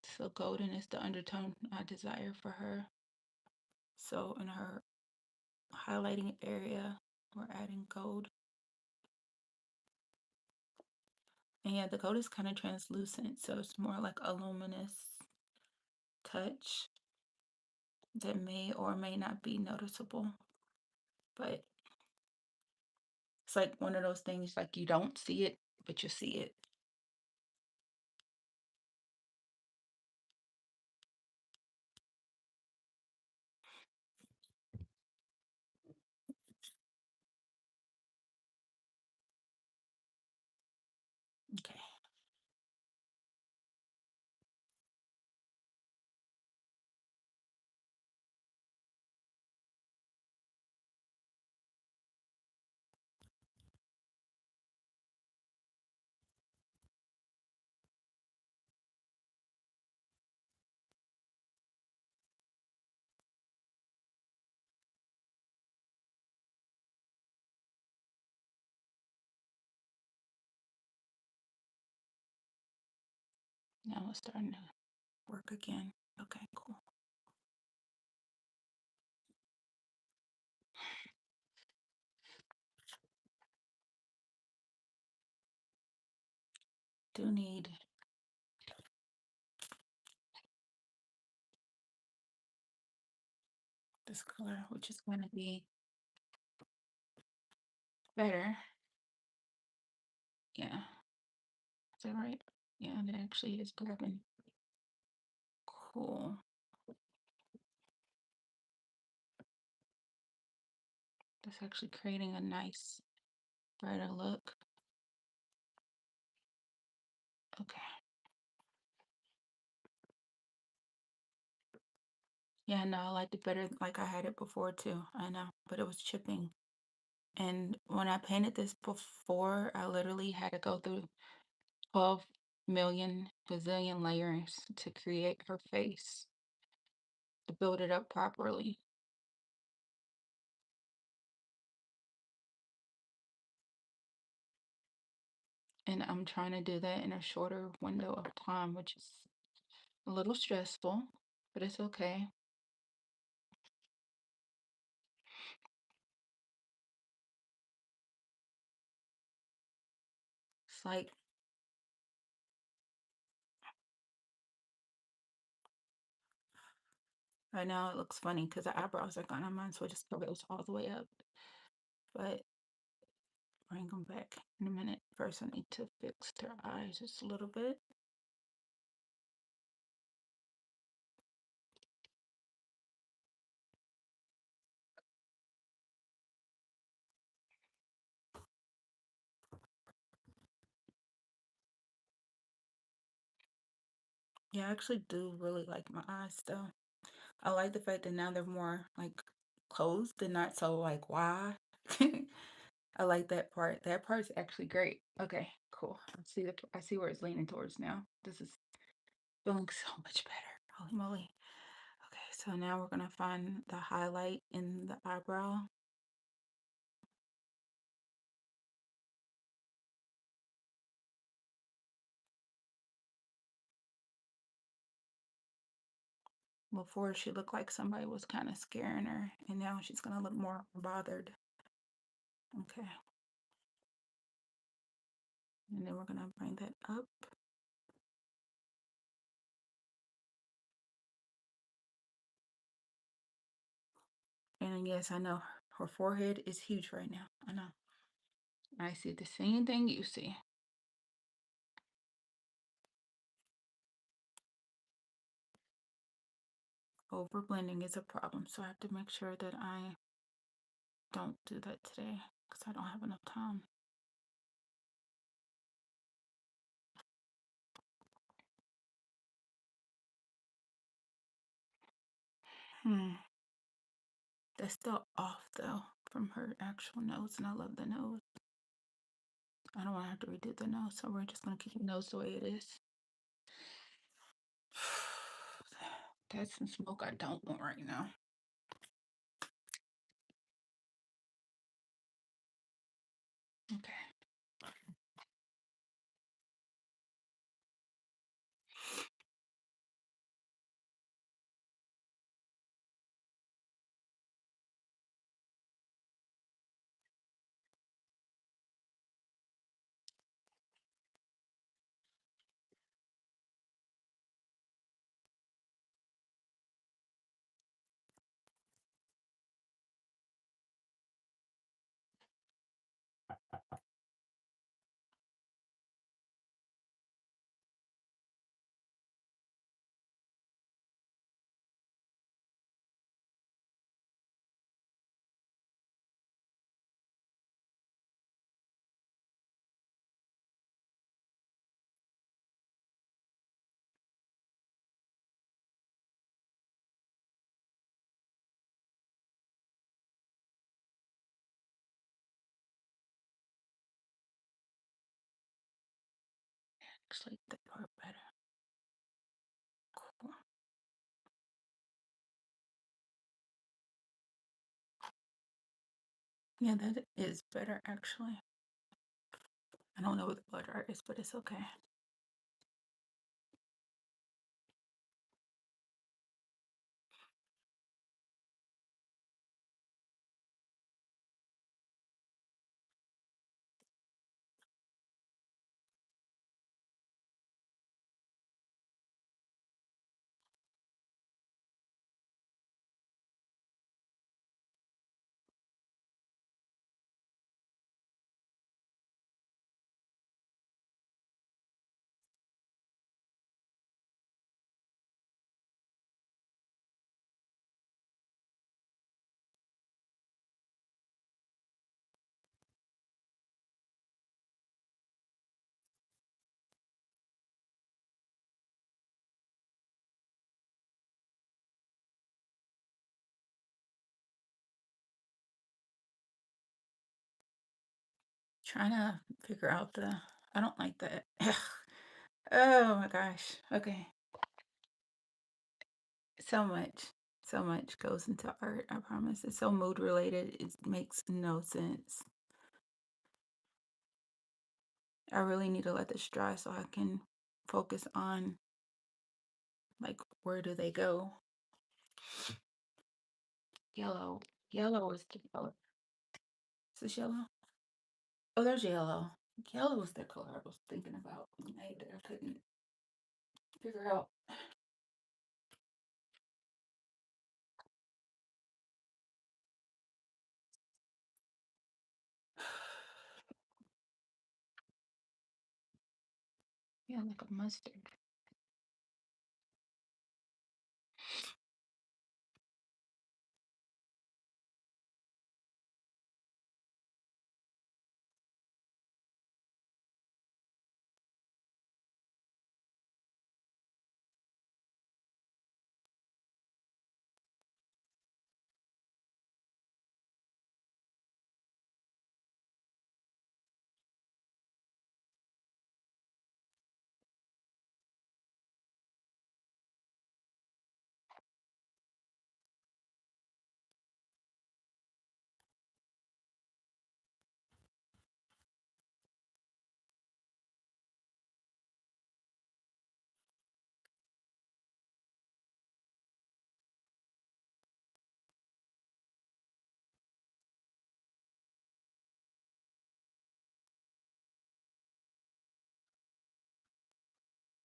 So golden is the undertone I desire for her. So in her highlighting area, we're adding gold. And yeah, the gold is kind of translucent, so it's more like a luminous touch that may or may not be noticeable. But it's like one of those things like you don't see it, but you see it. Okay. Now it's starting to work again. Okay, cool. Do need this color, which is going to be better. Yeah. Is that right? Yeah, that actually is grabbing. Cool. That's actually creating a nice brighter look. Okay. Yeah, no, I liked it better like I had it before too. I know, but it was chipping. And when I painted this before, I literally had to go through 12 million bazillion layers to create her face, to build it up properly. And I'm trying to do that in a shorter window of time, which is a little stressful, but it's okay. It's like right now it looks funny because the eyebrows are gone on mine, so it just goes all the way up. But bring them back in a minute. First, I need to fix their eyes just a little bit. Yeah, I actually do really like my eyes though. I like the fact that now they're more like closed and not so like wide. I like that part. That part's actually great. Okay, cool. I see where it's leaning towards now. This is feeling so much better. Holy moly. Okay, so now we're gonna find the highlight in the eyebrow. Before she looked like somebody was kind of scaring her, and now she's gonna look more bothered. Okay, and then we're gonna bring that up. And yes, I know her forehead is huge right now. I know. I see the same thing you see. Over blending is a problem, so I have to make sure that I don't do that today because I don't have enough time. Hmm. That's still off though from her actual nose, and I love the nose. I don't want to have to redo the nose, so we're just gonna keep the nose the way it is. That's some smoke I don't want right now. Okay. Actually, that part better. Cool. Yeah, that is better actually. I don't know what the blood art is, but it's okay. Trying to figure out the I don't like that. Oh my gosh. Okay. So much. So much goes into art, I promise. It's so mood related. It makes no sense. I really need to let this dry so I can focus on like where do they go? Yellow. Yellow is the color. Is this yellow? Oh, there's yellow. Yellow was the color I was thinking about. I couldn't figure out. Yeah, like a mustard.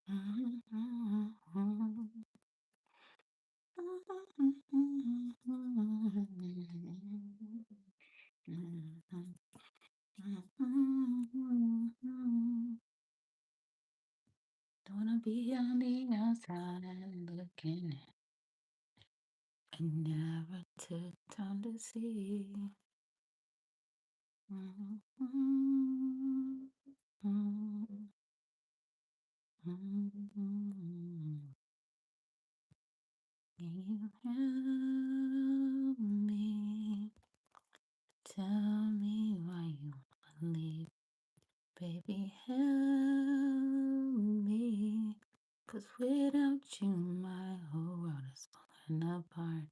Don't wanna be on the outside looking and never took time to see. Can you help me? Tell me why you wanna leave. Baby, help me. 'Cause without you, my whole world is falling apart.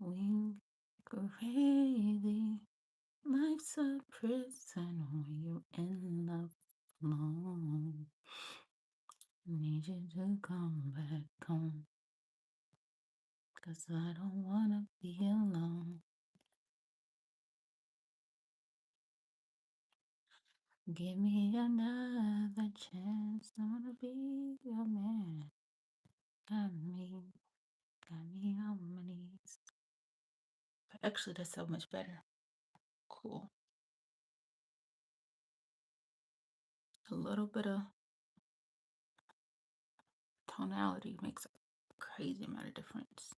Going crazy. Life's a prison when you're in love alone. Need you to come back home. 'Cause I don't wanna be alone. Give me another chance. I wanna be your man. Got me on my knees. But actually, that's so much better. Cool. A little bit of tonality makes a crazy amount of difference.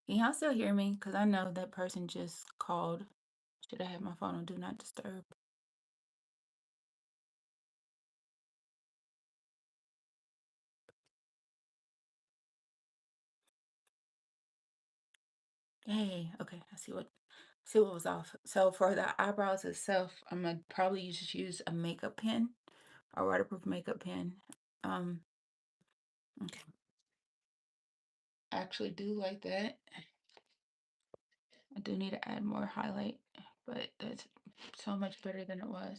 Can y'all still hear me? Because I know that person just called. Should I have my phone on Do Not Disturb? Hey, okay, I see what was off. So for the eyebrows itself, I'm gonna probably just use a makeup pen, a waterproof makeup pen. Um, okay. I actually do like that. I do need to add more highlight, but that's so much better than it was.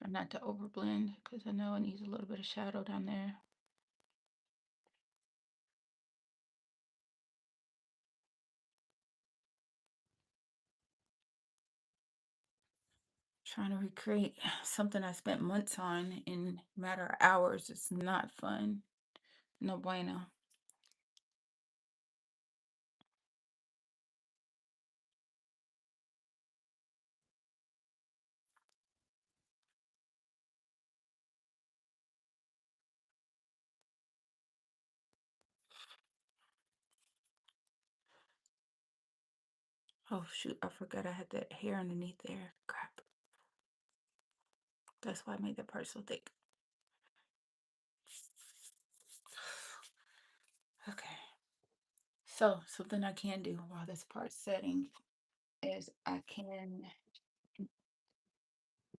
And not to overblend because I know it needs a little bit of shadow down there. Trying to recreate something I spent months on in a matter of hours. It's not fun. No bueno. Oh shoot, I forgot I had that hair underneath there. Crap. That's why I made that part so thick. Okay. So something I can do while this part's setting is I can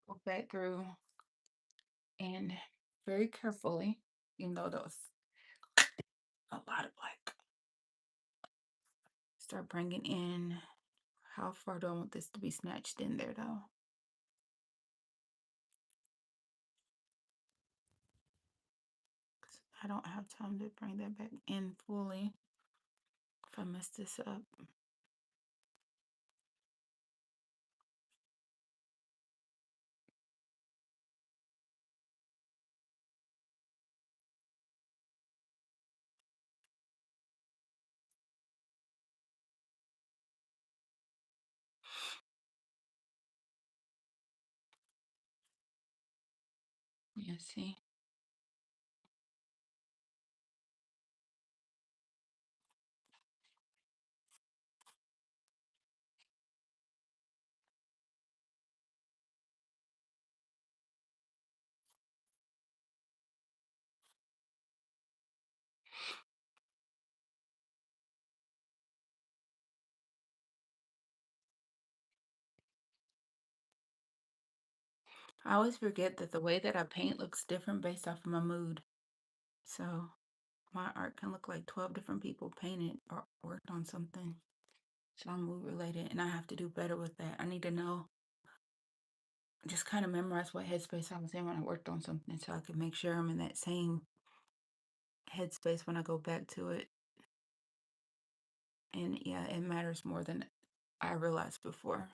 go back through and very carefully, even though there was a lot of black, start bringing in how far do I want this to be snatched in there though? 'Cause I don't have time to bring that back in fully if I mess this up. Yeah, see? I always forget that the way that I paint looks different based off of my mood. So my art can look like 12 different people painted or worked on something. So I'm mood related and I have to do better with that. I need to know, just kind of memorize what headspace I was in when I worked on something so I can make sure I'm in that same headspace when I go back to it. And yeah, it matters more than I realized before.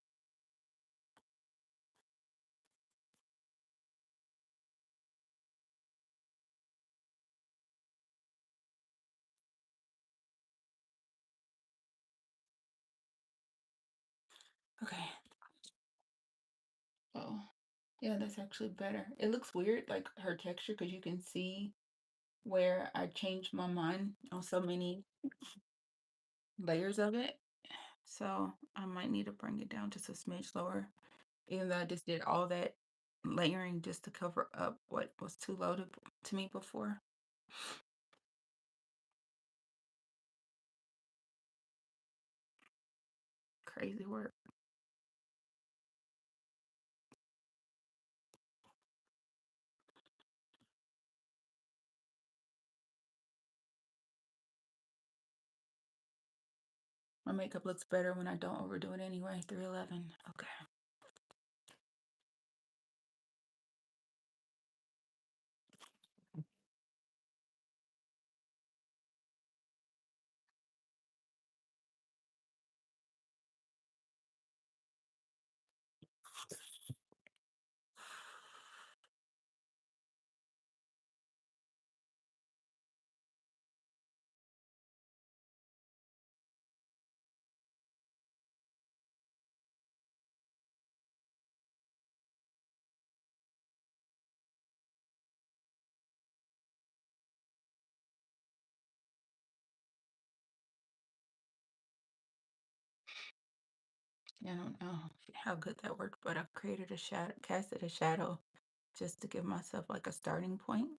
Okay. Oh, yeah, that's actually better. It looks weird, like her texture, because you can see where I changed my mind on so many layers of it. So I might need to bring it down just a smidge lower, even though I just did all that layering just to cover up what was too low to me before. Crazy work. My makeup looks better when I don't overdo it anyway. 311. Okay. Yeah, I don't know how good that worked, but I created a shadow, casted a shadow just to give myself like a starting point.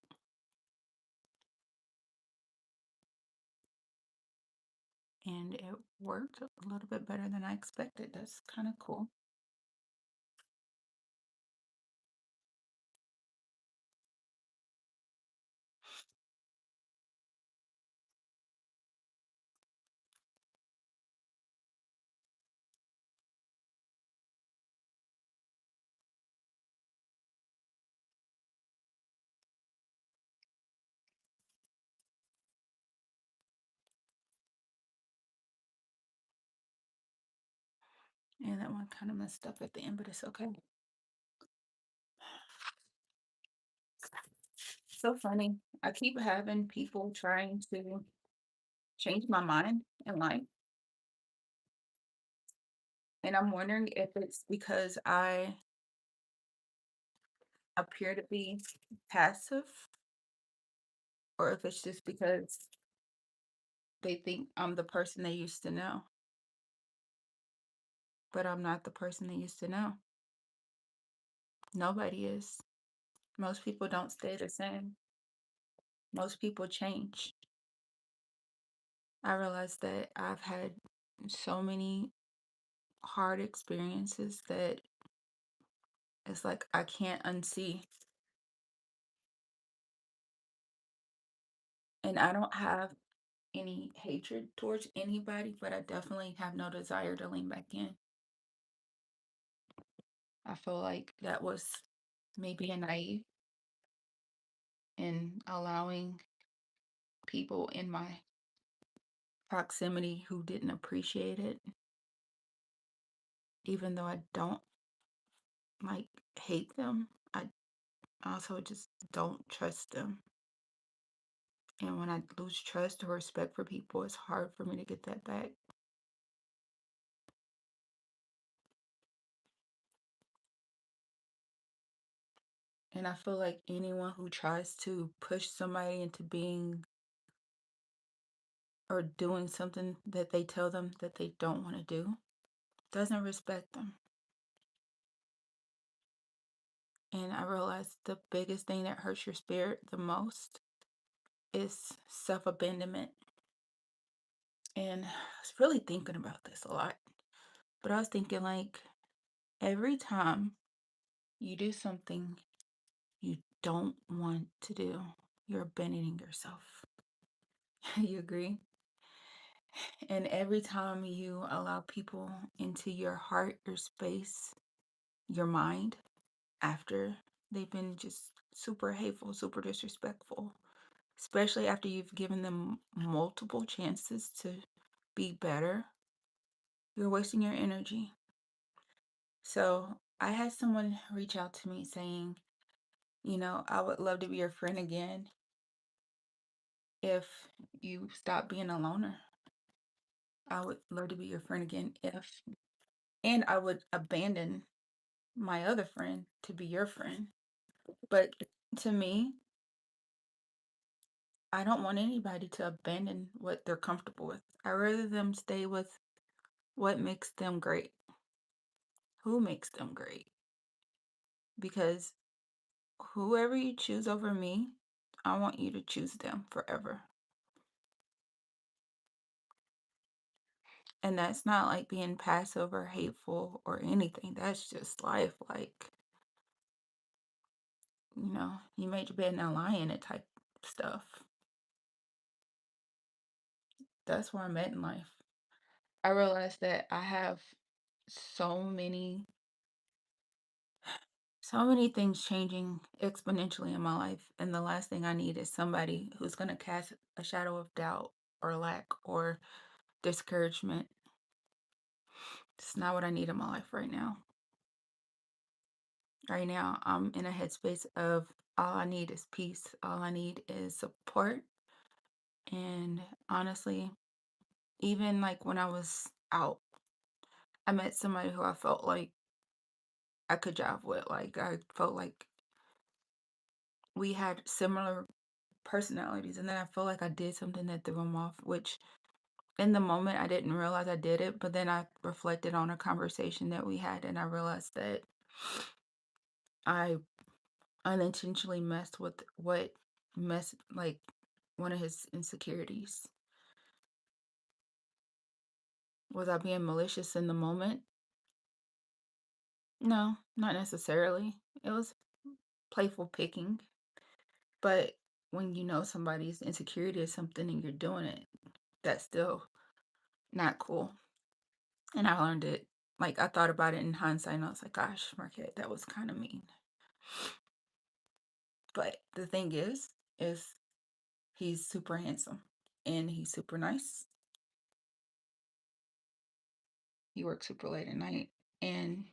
And it worked a little bit better than I expected. That's kind of cool. And that one kind of messed up at the end, but it's okay. So funny. I keep having people trying to change my mind in life. And I'm wondering if it's because I appear to be passive or if it's just because they think I'm the person they used to know. but I'm not the person they used to know. Nobody is. Most people don't stay the same. Most people change. I realize that I've had so many hard experiences that it's like I can't unsee. And I don't have any hatred towards anybody, but I definitely have no desire to lean back in. I feel like that was maybe a naive in allowing people in my proximity who didn't appreciate it, even though I don't like hate them. I also just don't trust them. And when I lose trust or respect for people, it's hard for me to get that back. And I feel like anyone who tries to push somebody into being or doing something that they tell them that they don't want to do doesn't respect them. And I realized the biggest thing that hurts your spirit the most is self abandonment. And I was really thinking about this a lot. But I was thinking, like, every time you do something you don't want to do, you're abandoning yourself. You agree? And every time you allow people into your heart, your space, your mind, after they've been just super hateful, super disrespectful, especially after you've given them multiple chances to be better, you're wasting your energy. So I had someone reach out to me saying, I would love to be your friend again if you stop being a loner. I would love to be your friend again and I would abandon my other friend to be your friend. But to me, I don't want anybody to abandon what they're comfortable with. I rather them stay with what makes them great, who makes them great. Because whoever you choose over me, I want you to choose them forever. And that's not like being passive or hateful or anything. That's just life. Like, you made your bed now lie in it type stuff. That's where I'm at in life. I realized that I have so many so many things changing exponentially in my life, and the last thing I need is somebody who's going to cast a shadow of doubt or lack or discouragement. It's not what I need in my life right now. Right now, I'm in a headspace of all I need is peace. All I need is support. And honestly, even like when I was out, I met somebody who I felt like I could jive with. Like I felt like we had similar personalities. And then I felt like I did something that threw him off, which in the moment I didn't realize I did it. But then I reflected on a conversation that we had and I realized that I unintentionally messed with like one of his insecurities. Was I being malicious in the moment? No, not necessarily. It was playful picking. But when you know somebody's insecurity is something and you're doing it, that's still not cool. And I learned it. Like I thought about it in hindsight and I was like, gosh, Marquette, that was kind of mean. But the thing is he's super handsome and he's super nice. He works super late at night. And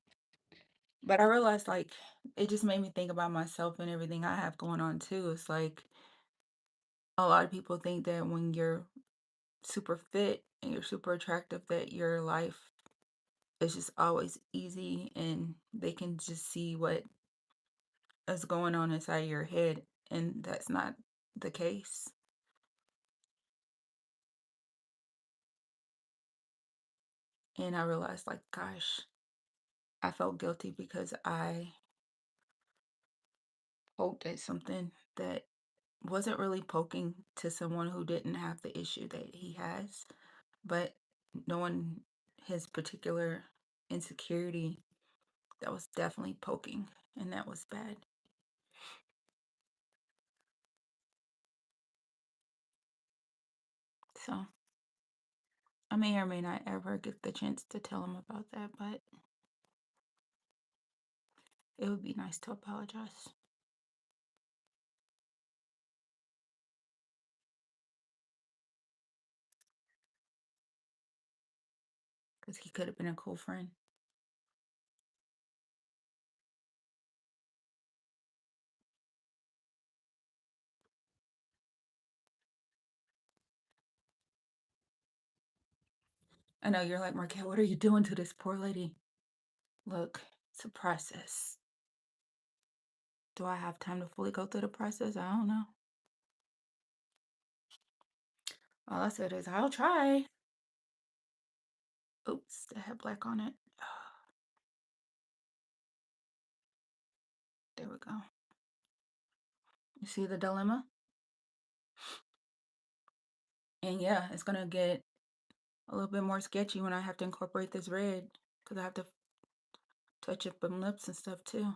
but I realized like it just made me think about myself and everything I have going on too. It's like a lot of people think that when you're super fit and you're super attractive that your life is just always easy and they can just see what is going on inside your head and that's not the case. And I realized like gosh, I felt guilty because I poked at something that wasn't really poking to someone who didn't have the issue that he has, but knowing his particular insecurity, that was definitely poking, and that was bad. So I may or may not ever get the chance to tell him about that, but it would be nice to apologize because he could have been a cool friend. I know you're like, Marquette, what are you doing to this poor lady? Look, it's a process. Do I have time to fully go through the process? I don't know. All I said is, I'll try. Oops, that had black on it. There we go. You see the dilemma? And yeah, it's gonna get a little bit more sketchy when I have to incorporate this red because I have to touch up them lips and stuff too.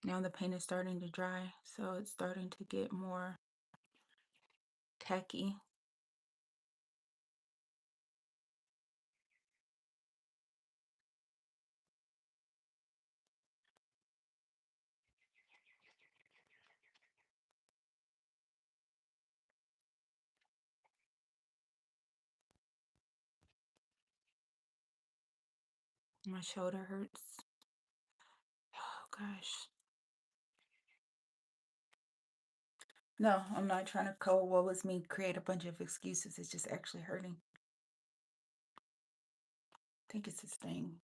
Now the paint is starting to dry, so it's starting to get more tacky. My shoulder hurts. Oh gosh. No, I'm not trying to what was me create a bunch of excuses. It's just actually hurting. I think it's this thing.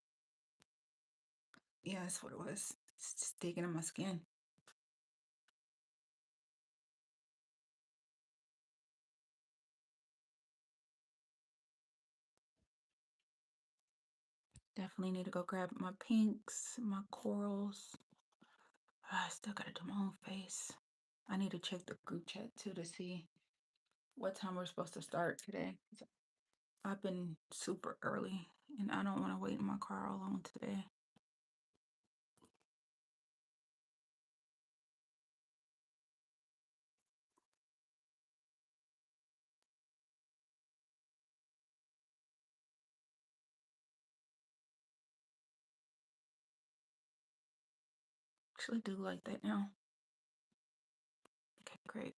Yeah, that's what it was. It's just digging in my skin. Definitely need to go grab my pinks, my corals. I still gotta do my own face. I need to check the group chat too to see what time we're supposed to start today. I've been super early and I don't want to wait in my car all alone today. Actually do like that now. Okay, great.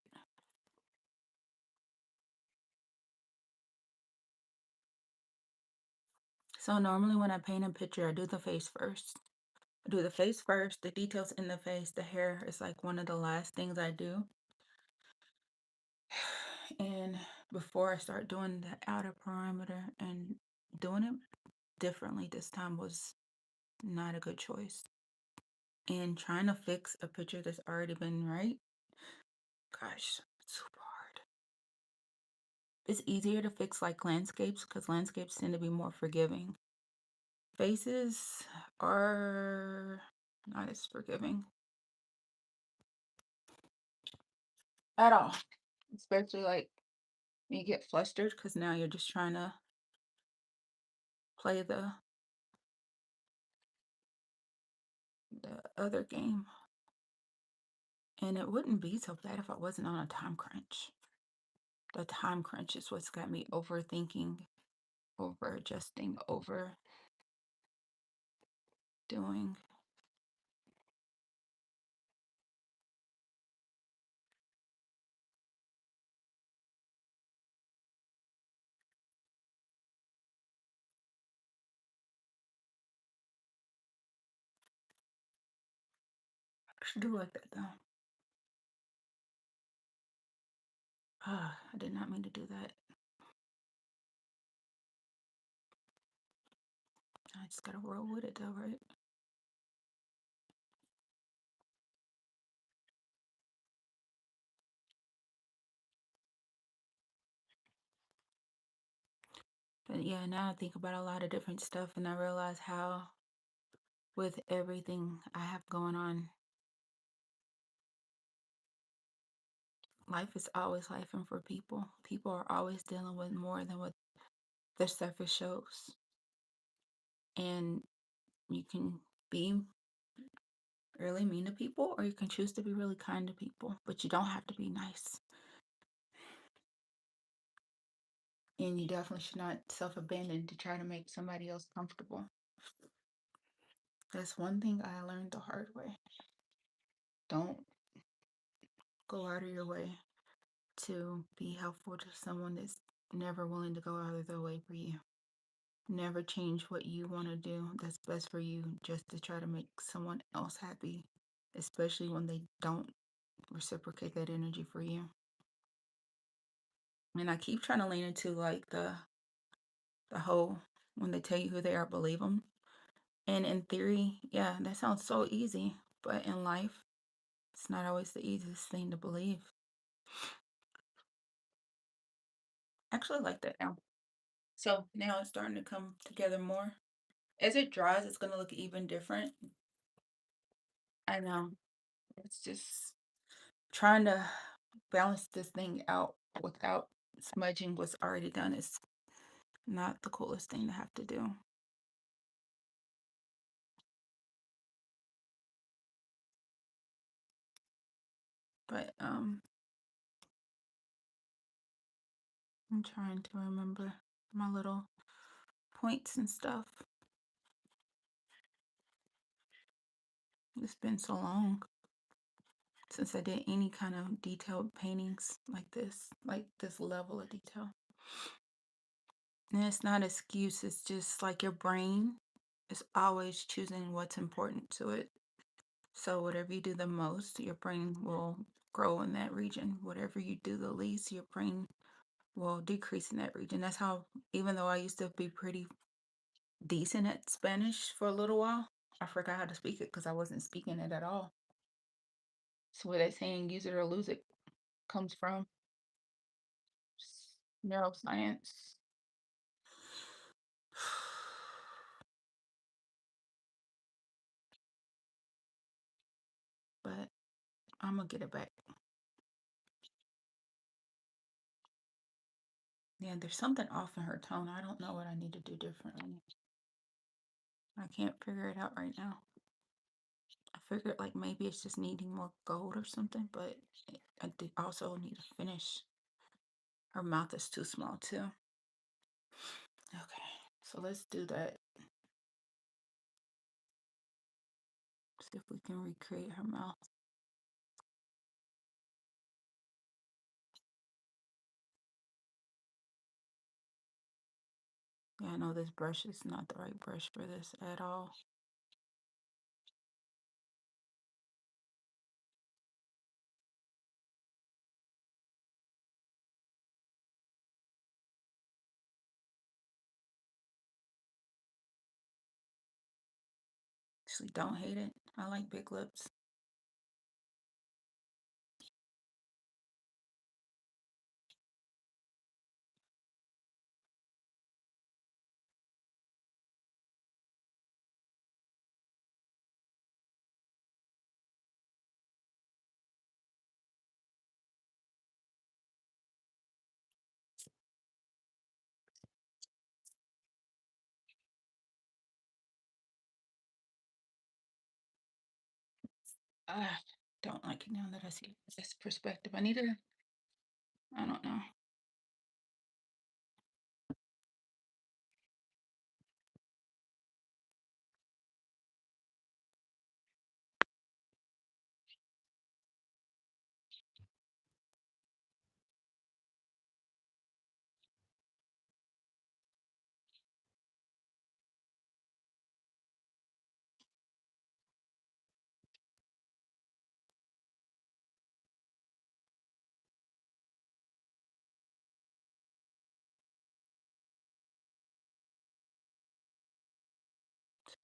So normally when I paint a picture, I do the face first. I do the face first, the details in the face, the hair is like one of the last things I do. And before I start doing the outer perimeter and doing it differently this time was not a good choice. And trying to fix a picture that's already been right, gosh, it's super hard. It's easier to fix like landscapes because landscapes tend to be more forgiving. Faces are not as forgiving at all, especially like when you get flustered because now you're just trying to play the other game. And it wouldn't be so bad if I wasn't on a time crunch. The time crunch is what's got me overthinking, over adjusting, overdoing. I should do like that though. I did not mean to do that. I just gotta roll with it though, right? But yeah, now I think about a lot of different stuff and I realize how, with everything I have going on, life is always life, and for people, people are always dealing with more than what the surface shows. And you can be really mean to people, or you can choose to be really kind to people, but you don't have to be nice. And you definitely should not self abandon to try to make somebody else comfortable. That's one thing I learned the hard way. Don't go out of your way to be helpful to someone that's never willing to go out of their way for you. Never change what you want to do that's best for you just to try to make someone else happy, especially when they don't reciprocate that energy for you. And I keep trying to lean into like the whole, when they tell you who they are, believe them. And in theory, yeah, that sounds so easy, but in life, it's not always the easiest thing to believe. I actually like that now. So now it's starting to come together more. As it dries, it's going to look even different. I know. It's just trying to balance this thing out without smudging what's already done is not the coolest thing to have to do. But I'm trying to remember my little points and stuff. It's been so long since I did any kind of detailed paintings like this level of detail. And it's not an excuse, it's just like your brain is always choosing what's important to it. So whatever you do the most, your brain will grow in that region. Whatever you do the least, your brain will decrease in that region. That's how, even though I used to be pretty decent at Spanish for a little while, I forgot how to speak it because I wasn't speaking it at all. So where that saying "use it or lose it" comes from, neuroscience. But I'm gonna get it back. Yeah, there's something off in her tone. I don't know what I need to do differently. I can't figure it out right now. I figured like maybe it's just needing more gold or something, but I also need to finish. Her mouth is too small too. Okay, so let's do that. See if we can recreate her mouth. Yeah, I know this brush is not the right brush for this at all. Actually, don't hate it. I like big lips. I don't like it now that I see this perspective. I need to, I don't know.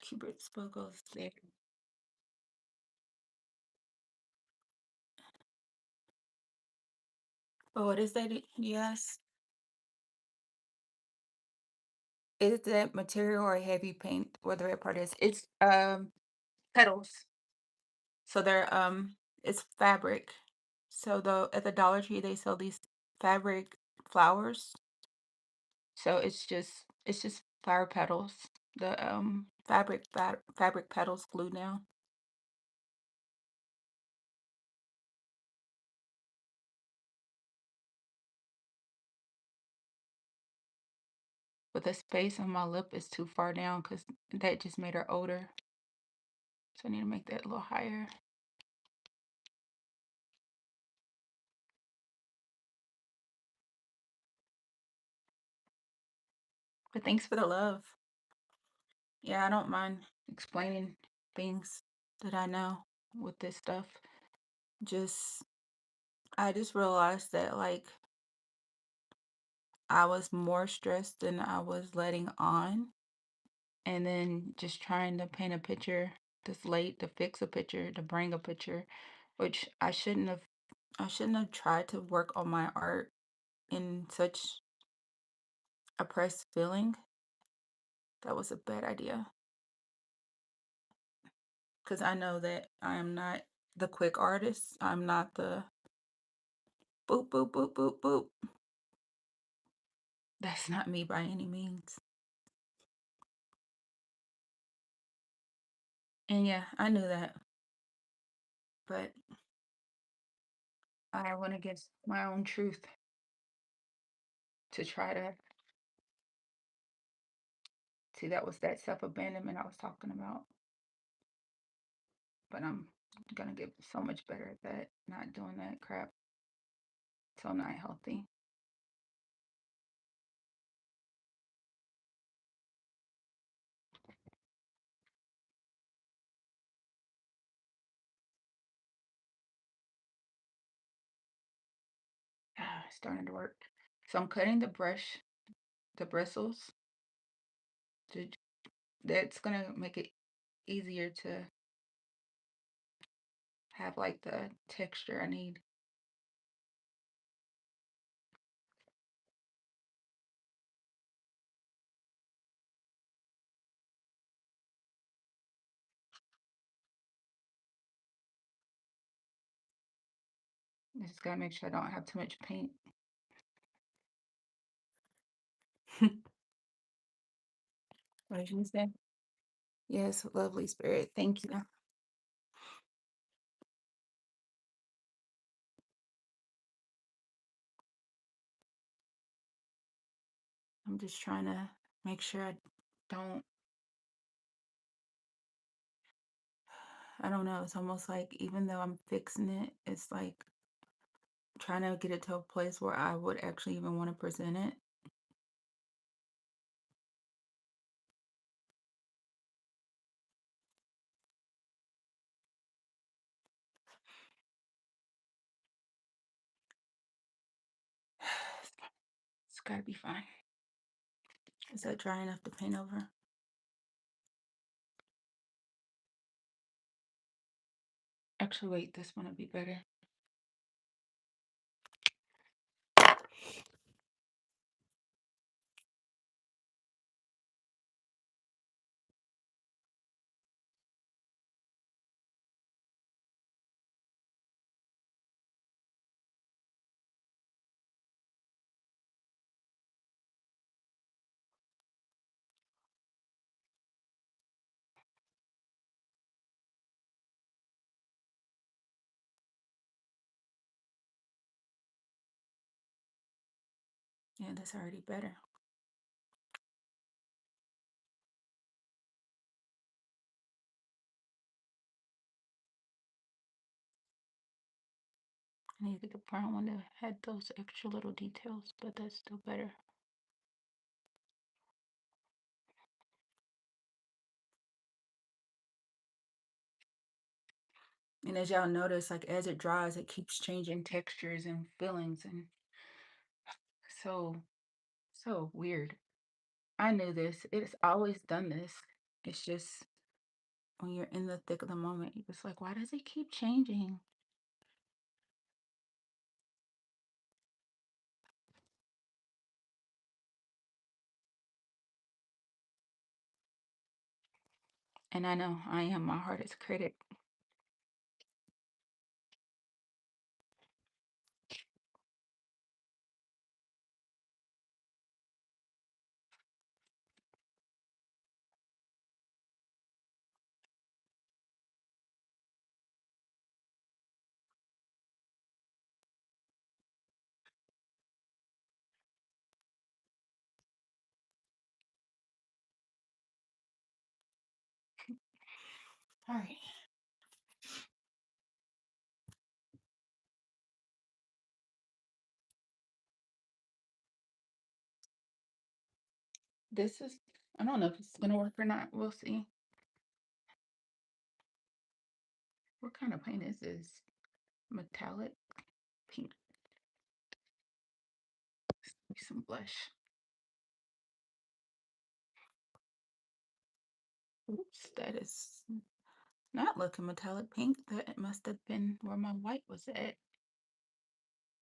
Cupid's bow goes there. Oh, what is that? Yes. is it material or heavy paint, where the red part is? It's petals. So they're it's fabric. So the at the Dollar Tree they sell these fabric flowers. So it's just flower petals. The fabric petals glued down. But the space on my lip is too far down because that just made her older. So I need to make that a little higher. But thanks for the love. Yeah, I don't mind explaining things that I know with this stuff. Just I just realized that like I was more stressed than I was letting on. And then just trying to paint a picture this late, to fix a picture, to bring a picture, which I shouldn't have tried to work on my art in such oppressed feeling. That was a bad idea. Because I know that I am not the quick artist. I'm not the boop, boop, boop, boop, boop. That's not me by any means. And yeah, I knew that. But I went against my own truth to try to see that was that self abandonment I was talking about. But I'm gonna get so much better at that, not doing that crap. So not healthy. Starting to work. So I'm cutting the bristles. To, that's gonna make it easier to have like the texture I need. I just gotta make sure I don't have too much paint. What did you say? Yes, lovely spirit. Thank you. I'm just trying to make sure don't, I don't know. It's almost like even though I'm fixing it, it's like trying to get it to a place where I would actually even want to present it. It's gotta be fine. Is that dry enough to paint over? Actually, wait, this one would be better. Yeah, that's already better. I need to get the brown one that had those extra little details, but that's still better. And as y'all notice, like as it dries, it keeps changing textures and feelings, and so so weird. I knew this. It's always done this. It's just when you're in the thick of the moment, you're just like, why does it keep changing? And I know I am my hardest critic. All right. This is, I don't know if it's gonna work or not. We'll see. What kind of paint is this? Metallic pink. Some blush. Oops, that is not looking metallic pink. That must have been where my white was at.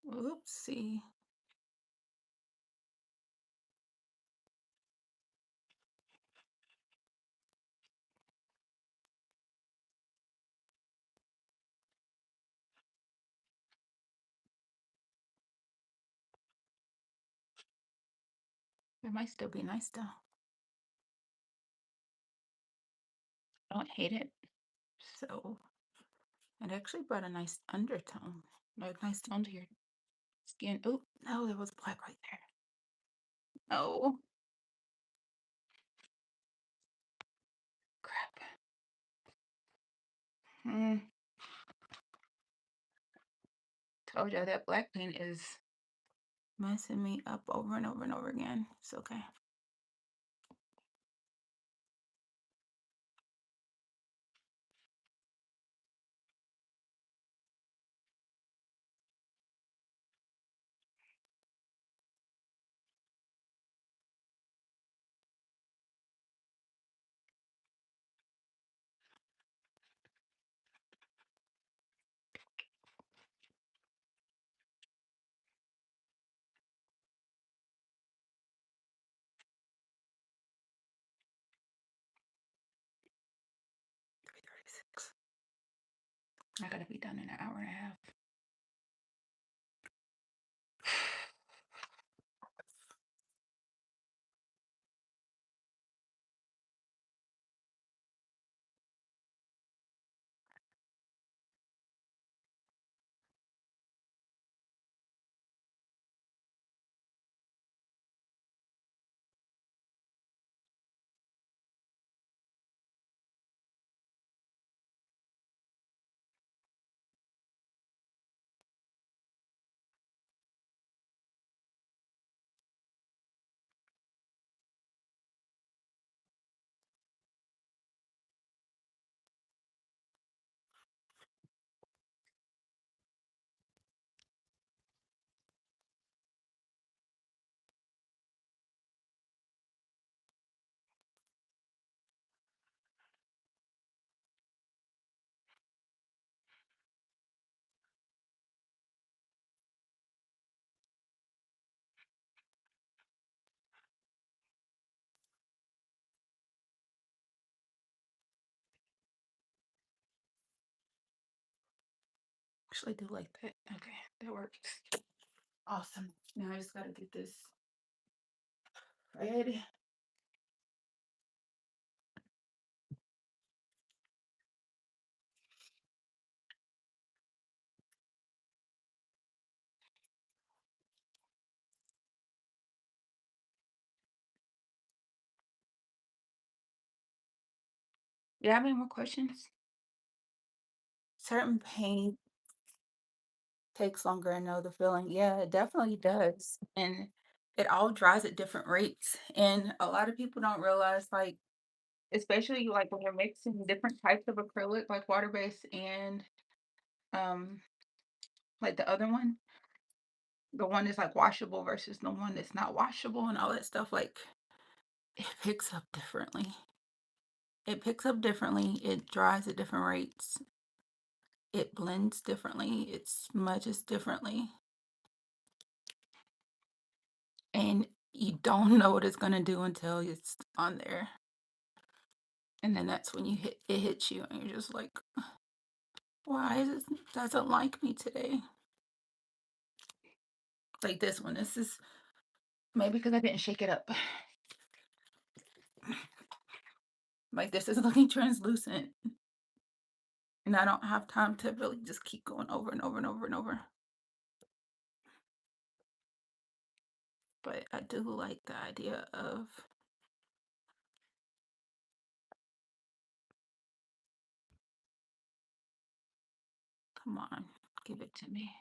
Oopsie. It might still be nice though. I don't hate it. So it actually brought a nice undertone, like nice tone to your skin. Oh, no, there was black right there. Oh, crap. Hmm. Told you that black paint is messing me up over and over and over again. It's okay. I gotta be done in an hour and a half. Actually, I do like that. Okay, that works. Awesome. Now I just gotta get this red. Do you have any more questions? Certain paint takes longer. I know the feeling. Yeah, it definitely does. And it all dries at different rates. And a lot of people don't realize, like, especially like when you're mixing different types of acrylic, like water-based and um like the other one, the one that's like washable versus the one that's not washable and all that stuff, like it picks up differently. It picks up differently. It dries at different rates. It blends differently. It smudges differently. And you don't know what it's gonna do until it's on there. And then that's when it hits you and you're just like, why is it doesn't like me today? Like this one. This is maybe because I didn't shake it up. Like this is looking translucent. And I don't have time to really just keep going over and over and over and over. But I do like the idea of, come on, give it to me.